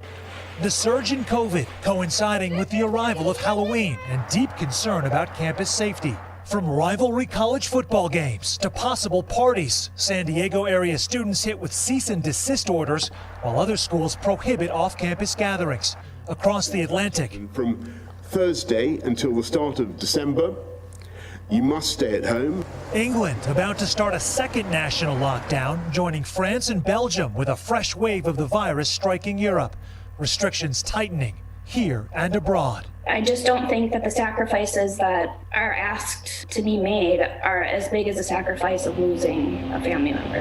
The surge in COVID coinciding with the arrival of Halloween and deep concern about campus safety. From rivalry college football games to possible parties, San Diego area students hit with cease and desist orders, while other schools prohibit off-campus gatherings. Across the Atlantic. From Thursday until the start of December, you must stay at home. England about to start a second national lockdown, joining France and Belgium with a fresh wave of the virus striking Europe. Restrictions tightening here and abroad. I just don't think that the sacrifices that are asked to be made are as big as the sacrifice of losing a family member.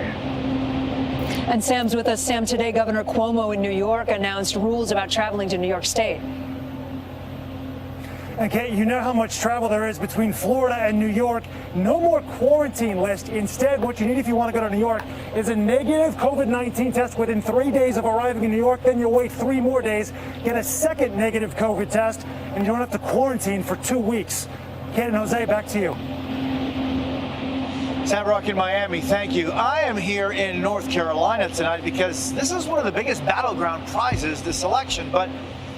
And Sam's with us. Sam, today Governor Cuomo in New York announced rules about traveling to New York State. Okay, you know how much travel there is between Florida and New York. No more quarantine list. Instead, what you need if you want to go to New York is a negative COVID-19 test within 3 days of arriving in New York. Then you'll wait 3 more days, get a second negative COVID test, and you don't have to quarantine for 2 weeks. Kate and Jose, back to you. Sam Brock in Miami, thank you. I am here in North Carolina tonight because this is one of the biggest battleground prizes this election, but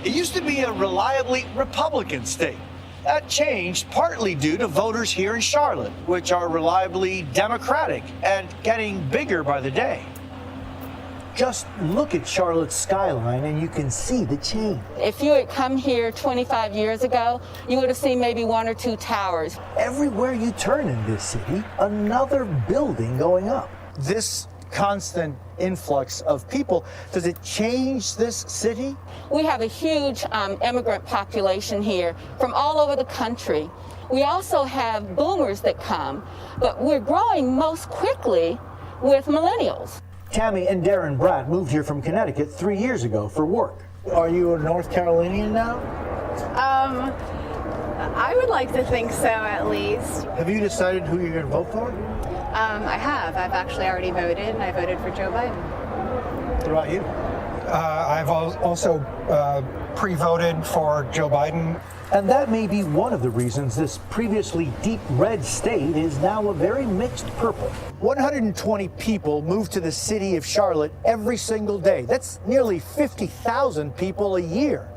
it used to be a reliably Republican state. That changed partly due to voters here in Charlotte, which are reliably Democratic and getting bigger by the day. Just look at Charlotte's skyline and you can see the change. If you had come here 25 years ago, you would have seen maybe 1 or 2 towers. Everywhere you turn in this city, another building going up. This constant influx of people, does it change this city? We have a huge immigrant population here from all over the country. We also have boomers that come, but we're growing most quickly with millennials. Tammy and Darren Bratt moved here from Connecticut 3 years ago for work. Are you a North Carolinian now? I would like to think so, at least. Have you decided who you're going to vote for? I have. I've actually already voted, and I voted for Joe Biden. What about you? I've also pre-voted for Joe Biden. And that may be one of the reasons this previously deep red state is now a very mixed purple. 120 people move to the city of Charlotte every single day. That's nearly 50,000 people a year.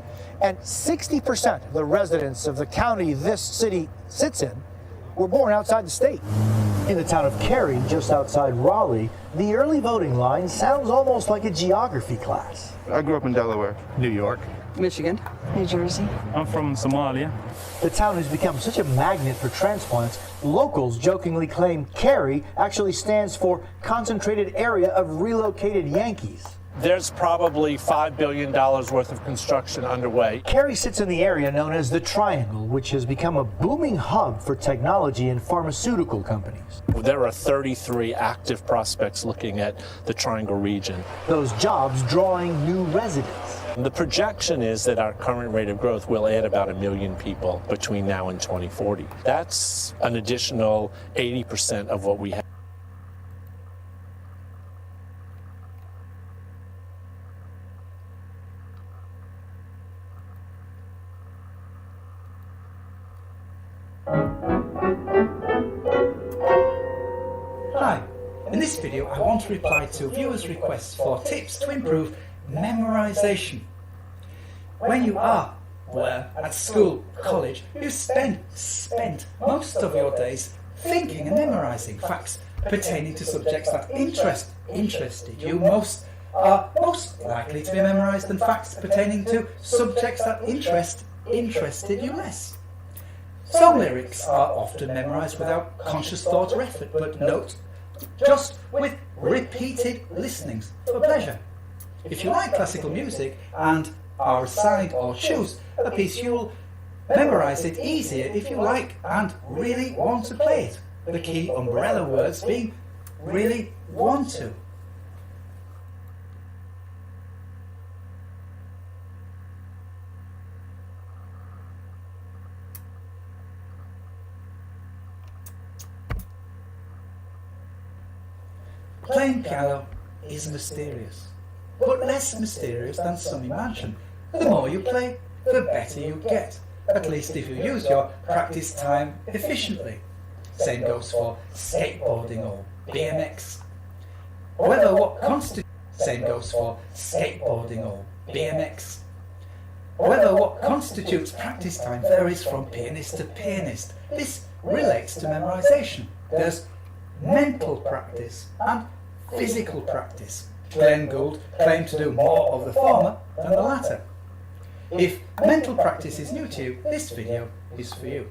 And 60% of the residents of the county this city sits in were born outside the state. In the town of Cary, just outside Raleigh, the early voting line sounds almost like a geography class. I grew up in Delaware. New York. Michigan. New Jersey. I'm from Somalia. The town has become such a magnet for transplants, locals jokingly claim Cary actually stands for Concentrated Area of Relocated Yankees. There's probably $5 billion worth of construction underway. Cary sits in the area known as the Triangle, which has become a booming hub for technology and pharmaceutical companies. There are 33 active prospects looking at the Triangle region. Those jobs drawing new residents. The projection is that our current rate of growth will add about 1 million people between now and 2040. That's an additional 80% of what we have. Hi, in this video I want to reply to viewers' requests for tips to improve memorization. When you are, at school, college, you spent most of your days thinking and memorizing facts pertaining to subjects that interested you most are most likely to be memorized than facts pertaining to subjects that interested you less. Some lyrics are often memorized without conscious thought or effort, but note, just with repeated listenings for pleasure. If you like classical music and are assigned or choose a piece, you'll memorize it easier if you like and really want to play it. The key umbrella words being really want to. Playing piano is mysterious, but less mysterious than some imagine. The more you play, the better you get, at least if you use your practice time efficiently. Same goes for skateboarding or BMX. Whether what constitutes practice time varies from pianist to pianist. This relates to memorization. There's mental practice and physical practice. Glenn Gould claimed to do more of the former than the latter. If mental practice is new to you, this video is for you.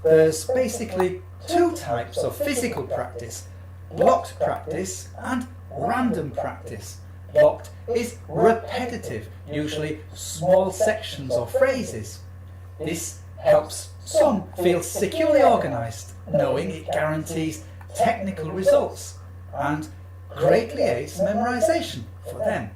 There's basically two types of physical practice: blocked practice and random practice. Blocked is repetitive, usually small sections or phrases. This helps some feel securely organized, knowing it guarantees technical results and greatly aids memorization for them.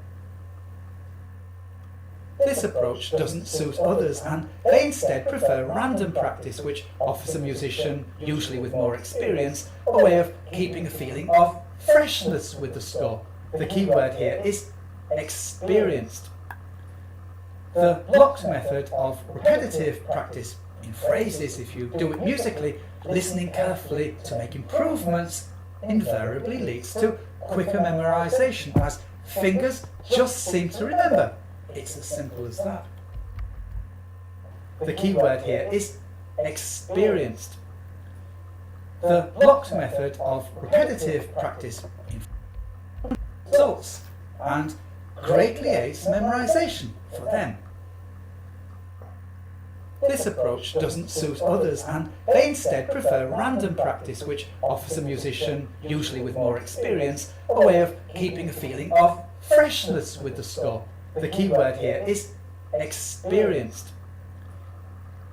This approach doesn't suit others, and they instead prefer random practice, which offers a musician, usually with more experience, a way of keeping a feeling of freshness with the score. The key word here is experienced. The blocked method of repetitive practice in phrases, if you do it musically, listening carefully to make improvements, invariably leads to quicker memorization, as fingers just seem to remember. It's as simple as that. The key word here is experienced. The blocked method of repetitive practice in results and greatly aids memorization for them. This approach doesn't suit others, and they instead prefer random practice, which offers a musician, usually with more experience, a way of keeping a feeling of freshness with the score. The key word here is experienced.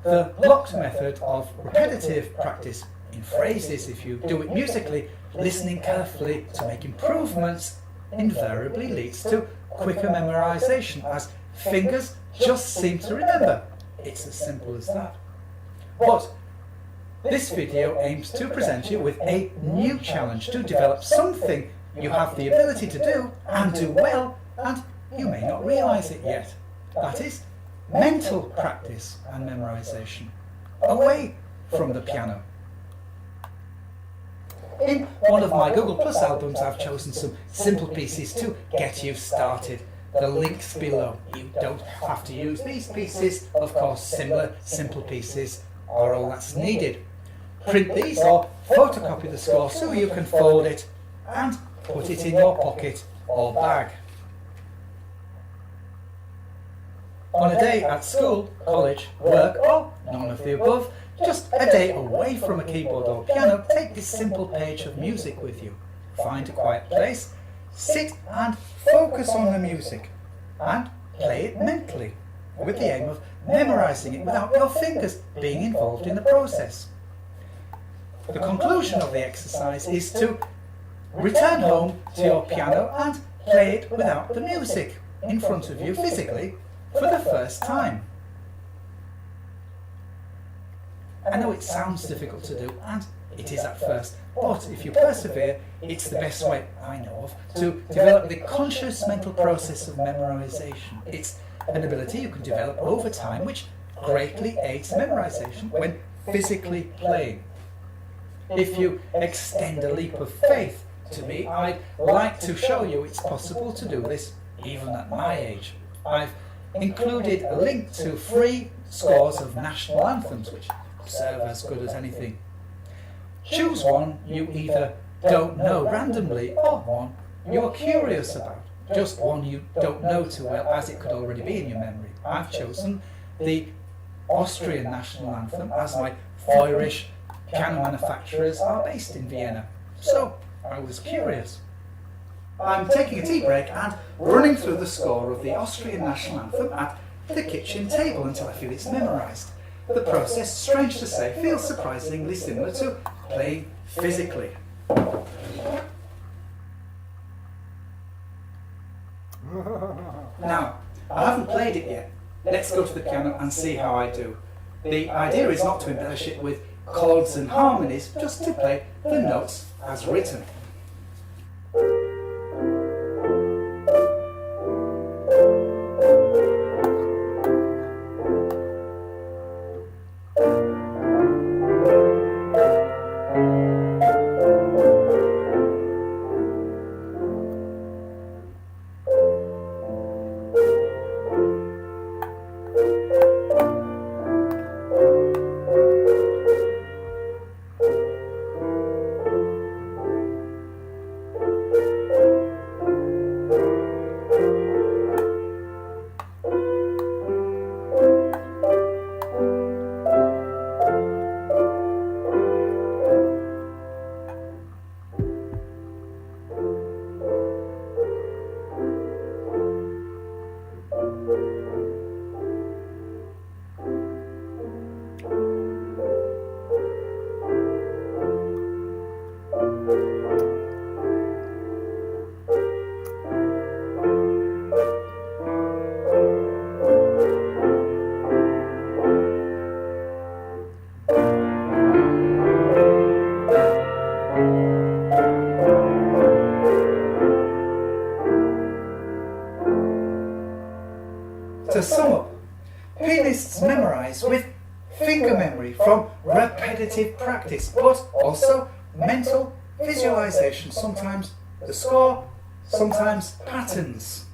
the blocked method of repetitive practice in phrases, if you do it musically, listening carefully to make improvements invariably leads to quicker memorization, as fingers just seem to remember. It's as simple as that. But this video aims to present you with a new challenge to develop something you have the ability to do and do well, and you may not realise it yet. That is mental practice and memorisation, away from the piano. In one of my Google Plus albums, I've chosen some simple pieces to get you started. The links below. You don't have to use these pieces. Of course, similar simple pieces are all that's needed. Print these or photocopy the score so you can fold it and put it in your pocket or bag. On a day at school, college, work, or none of the above, just a day away from a keyboard or piano, take this simple page of music with you. Find a quiet place, sit and focus on the music, and play it mentally, with the aim of memorising it without your fingers being involved in the process. The conclusion of the exercise is to return home to your piano and play it without the music in front of you physically for the first time. I know it sounds difficult to do, and it is at first, but if you persevere, it's the best way I know of to develop the conscious mental process of memorisation. It's an ability you can develop over time which greatly aids memorisation when physically playing. If you extend a leap of faith to me, I'd like to show you it's possible to do this even at my age. I've included a link to free scores of national anthems which serve as good as anything. Choose one you either don't know randomly or one you're curious about. Just one you don't know too well, as it could already be in your memory. I've chosen the Austrian national anthem, as my Irish piano manufacturers are based in Vienna. So I was curious. I'm taking a tea break and running through the score of the Austrian national anthem at the kitchen table until I feel it's memorised. The process, strange to say, feels surprisingly similar to playing physically. Now, I haven't played it yet. Let's go to the piano and see how I do. The idea is not to embellish it with chords and harmonies, just to play the notes as written. To sum up, pianists memorise with finger memory from repetitive practice, but also mental visualisation, sometimes the score, sometimes patterns.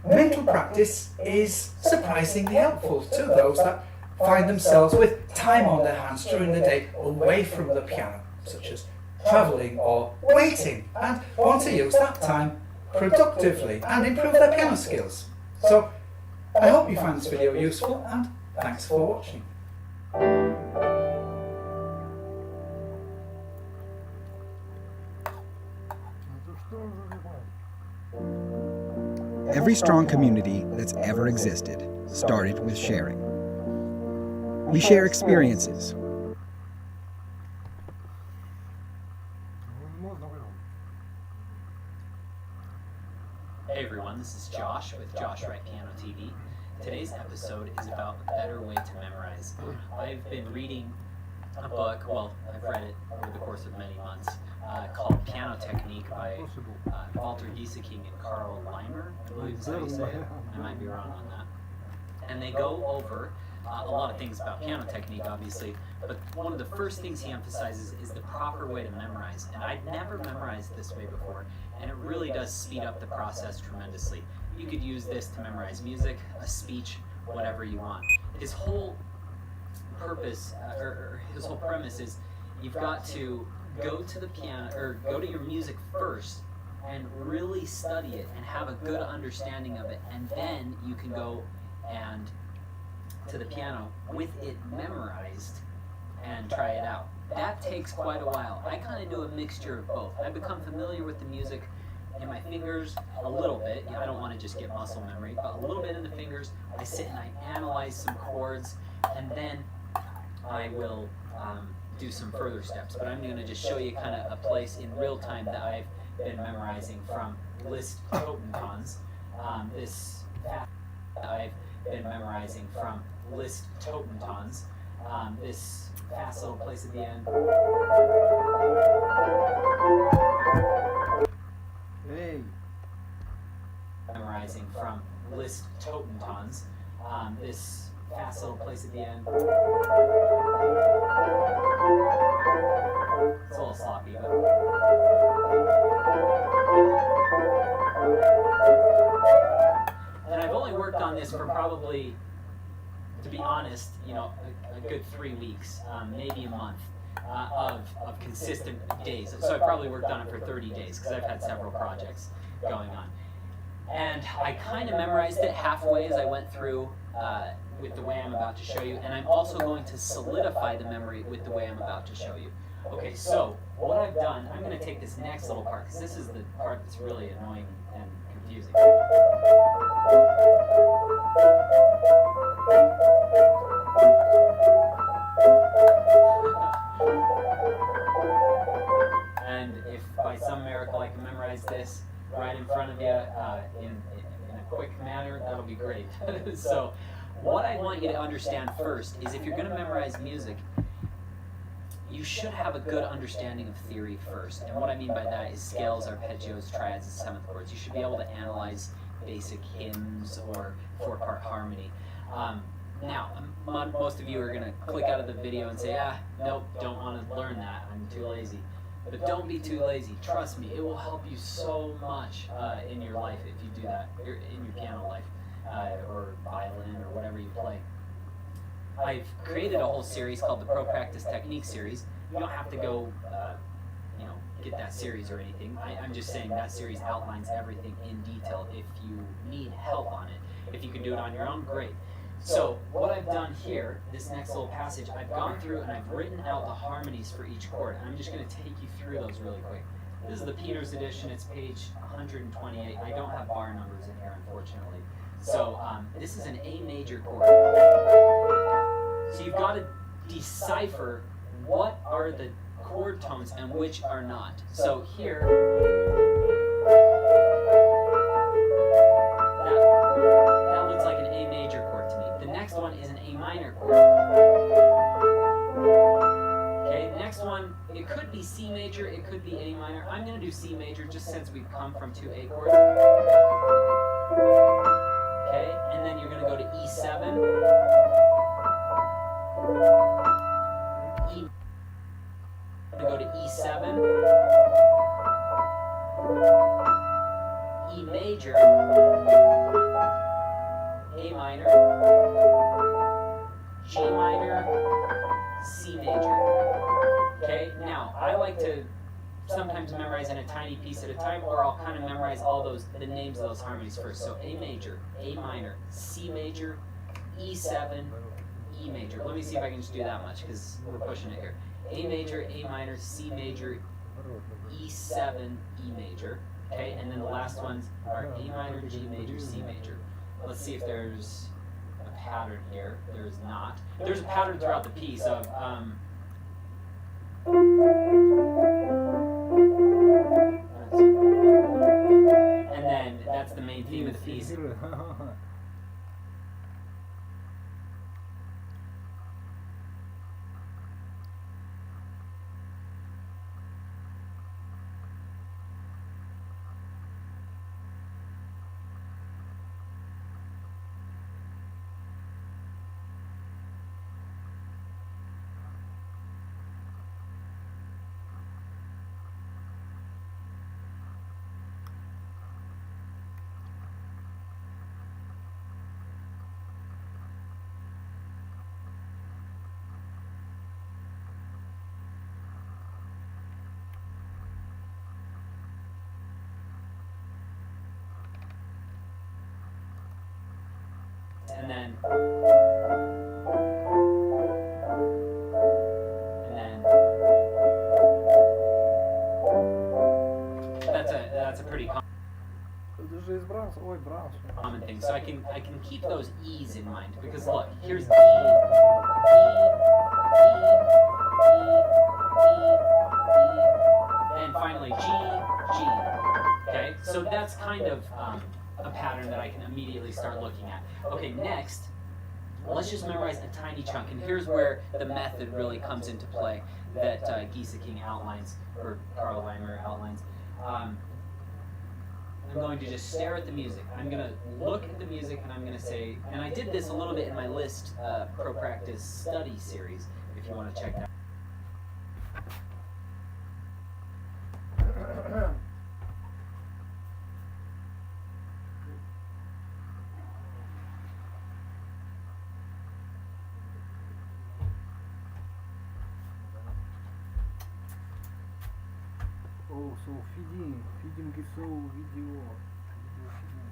Mental practice is surprisingly helpful to those that find themselves with time on their hands during the day away from the piano, such as travelling or waiting, and want to use that time productively and improve their piano skills. So, I hope you find this video useful, and thanks for watching. Every strong community that's ever existed started with sharing. We share experiences. Hey everyone, this is Josh with Josh Wright Piano TV. Today's episode is about a better way to memorize. I've been reading a book, well, I've read it over the course of many months, called Piano Technique by Walter Gieseking and Carl Leimer, I believe is how you say it. I might be wrong on that. And they go over a lot of things about piano technique, obviously, but one of the first things he emphasizes is the proper way to memorize. And I'd never memorized this way before, and it really does speed up the process tremendously. You could use this to memorize music, a speech, whatever you want. His whole purpose, or his whole premise is you've got to go to the piano, or go to your music first, and really study it and have a good understanding of it, and then you can go and to the piano with it memorized and try it out. That takes quite a while. I kind of do a mixture of both. I become familiar with the music in my fingers a little bit. I don't want to just get muscle memory, but a little bit in the fingers. I sit and I analyze some chords, and then I will do some further steps. But I'm going to just show you kind of a place in real time that I've been memorizing from Liszt Totentons. This I've been memorizing from Liszt Totentons. This fast little place at the end. Hey. Memorizing from Liszt Totentons. This fast little place at the end. It's a little sloppy, but. And I've only worked on this for probably, to be honest, you know, a good 3 weeks, maybe a month of consistent days. So I probably worked on it for 30 days because I've had several projects going on. And I kind of memorized it halfway as I went through with the way I'm about to show you. And I'm also going to solidify the memory with the way I'm about to show you. Okay, so what I've done, I'm going to take this next little part because this is the part that's really annoying and confusing. And if by some miracle I can memorize this right in front of you in a quick manner, that'll be great. So what I want you to understand first is if you're going to memorize music, you should have a good understanding of theory first. And what I mean by that is scales, arpeggios, triads, and seventh chords. You should be able to analyze basic hymns or four-part harmony. Now, most of you are going to click out of the video and say, nope, don't want to learn that. I'm too lazy. But don't be too lazy. Trust me, it will help you so much in your life if you do that, in your piano life, or violin, or whatever you play. I've created a whole series called the Pro Practice Technique series. You don't have to go, get that series or anything. I'm just saying that series outlines everything in detail if you need help on it. If you can do it on your own, great. So what I've done here, this next little passage, I've gone through and I've written out the harmonies for each chord. And I'm just going to take you through those really quick. This is the Peters edition. It's page 128. I don't have bar numbers in here, unfortunately. So this is an A major chord. So you've got to decipher what are the chord tones and which are not. So here, that looks like an A major chord to me. The next one is an A minor chord. Okay, the next one, it could be C major, it could be A minor. I'm going to do C major just since we've come from two A chords. Okay, and then you're going to go to E7. Go to E7, E major, A minor, G minor, C major. Okay, now I like to sometimes memorize in a tiny piece at a time, or I'll kind of memorize all the names of those harmonies first. So A major, A minor, C major, E7, E major. Let me see if I can just do that much because we're pushing it here. A major, A minor, C major, E7, E major. Okay, and then the last ones are A minor, G major, C major. Let's see if there's a pattern here. There is not. There's a pattern throughout the piece of and then that's the main theme of the piece. And then that's a pretty common thing. So I can keep those E's in mind because look, here's D, and finally G, G. Okay, so that's kind of a pattern that I can immediately start looking at. Okay, next, let's just memorize a tiny chunk, and here's where the method really comes into play that Gieseking outlines, or Carl Weimer outlines. I'm going to just stare at the music. I'm going to look at the music, and I'm going to say, and I did this a little bit in my Liszt Pro Practice study series, if you want to check that out. So feeding is so video feeding.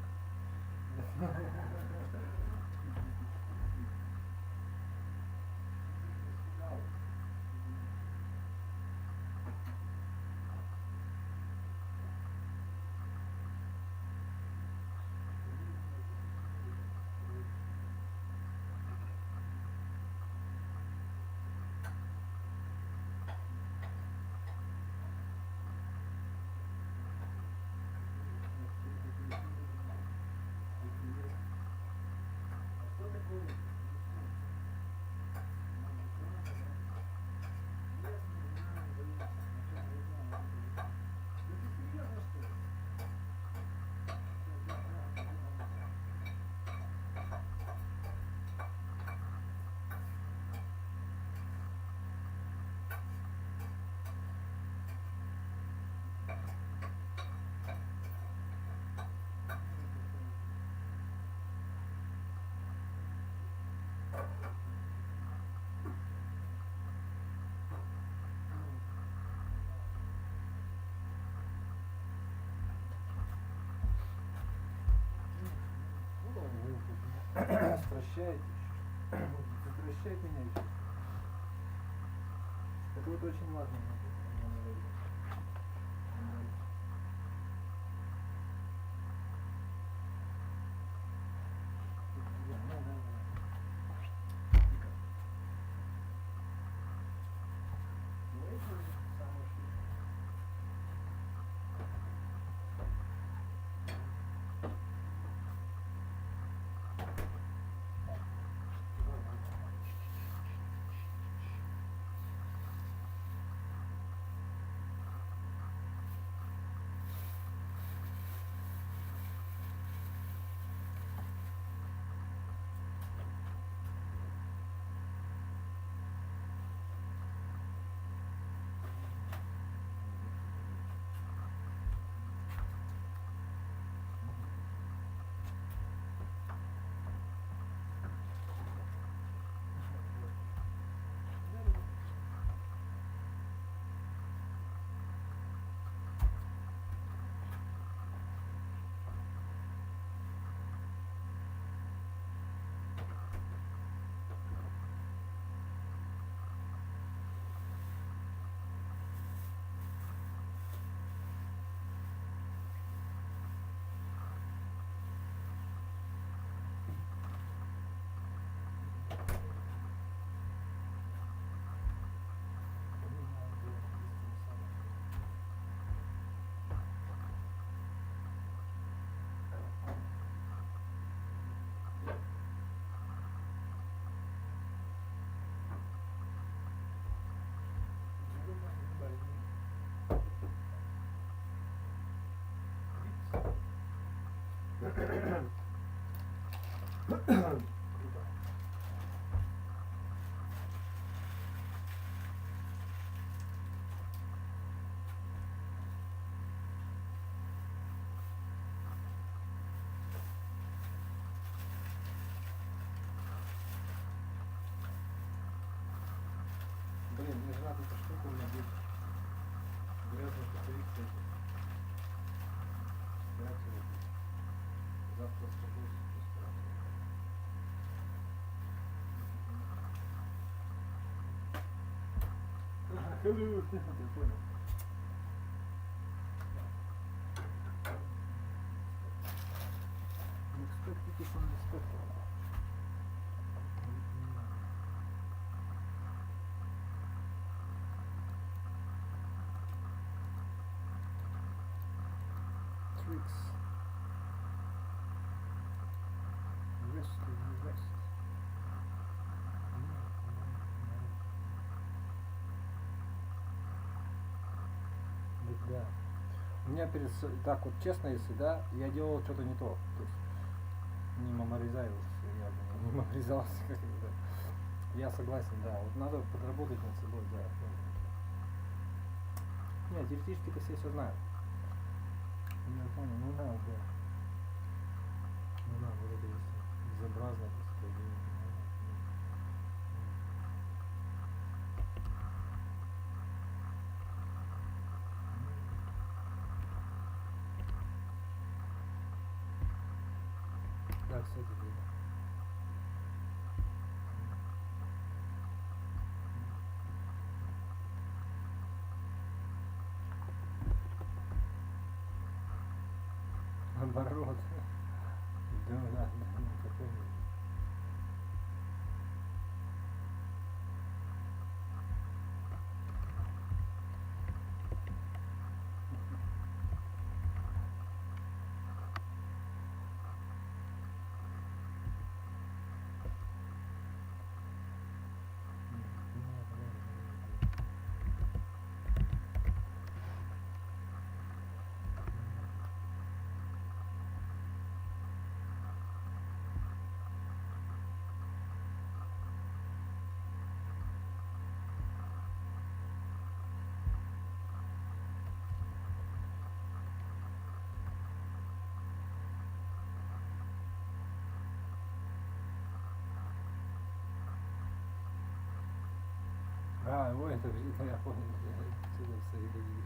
Стращайте. Стращайте меня еще. Это вот очень важно. Блин, мне же надо эту штуку надеть. Грязный пуховик, кстати. Стирать его. Завтра схожусь, постирать. Hello, я понял. Expect it from inspector. Tricks. Rest. Да. У меня так вот честно, если да, я делал что-то не то. То есть не меморизировался, я не меморизовался, как это. Я согласен, да. Вот надо подработать над собой, да. Не, теоретически-то все знают. Я понял, ну да, да. Ну да, вот это есть безобразное представление. Да, кстати, да. Наоборот. Да, такой. А, ой, это я понял. Отсюда соединили.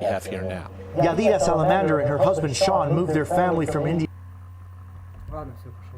Have here now. Yadira Salamander and her husband Sean moved their family from India. Ладно, все, пошел.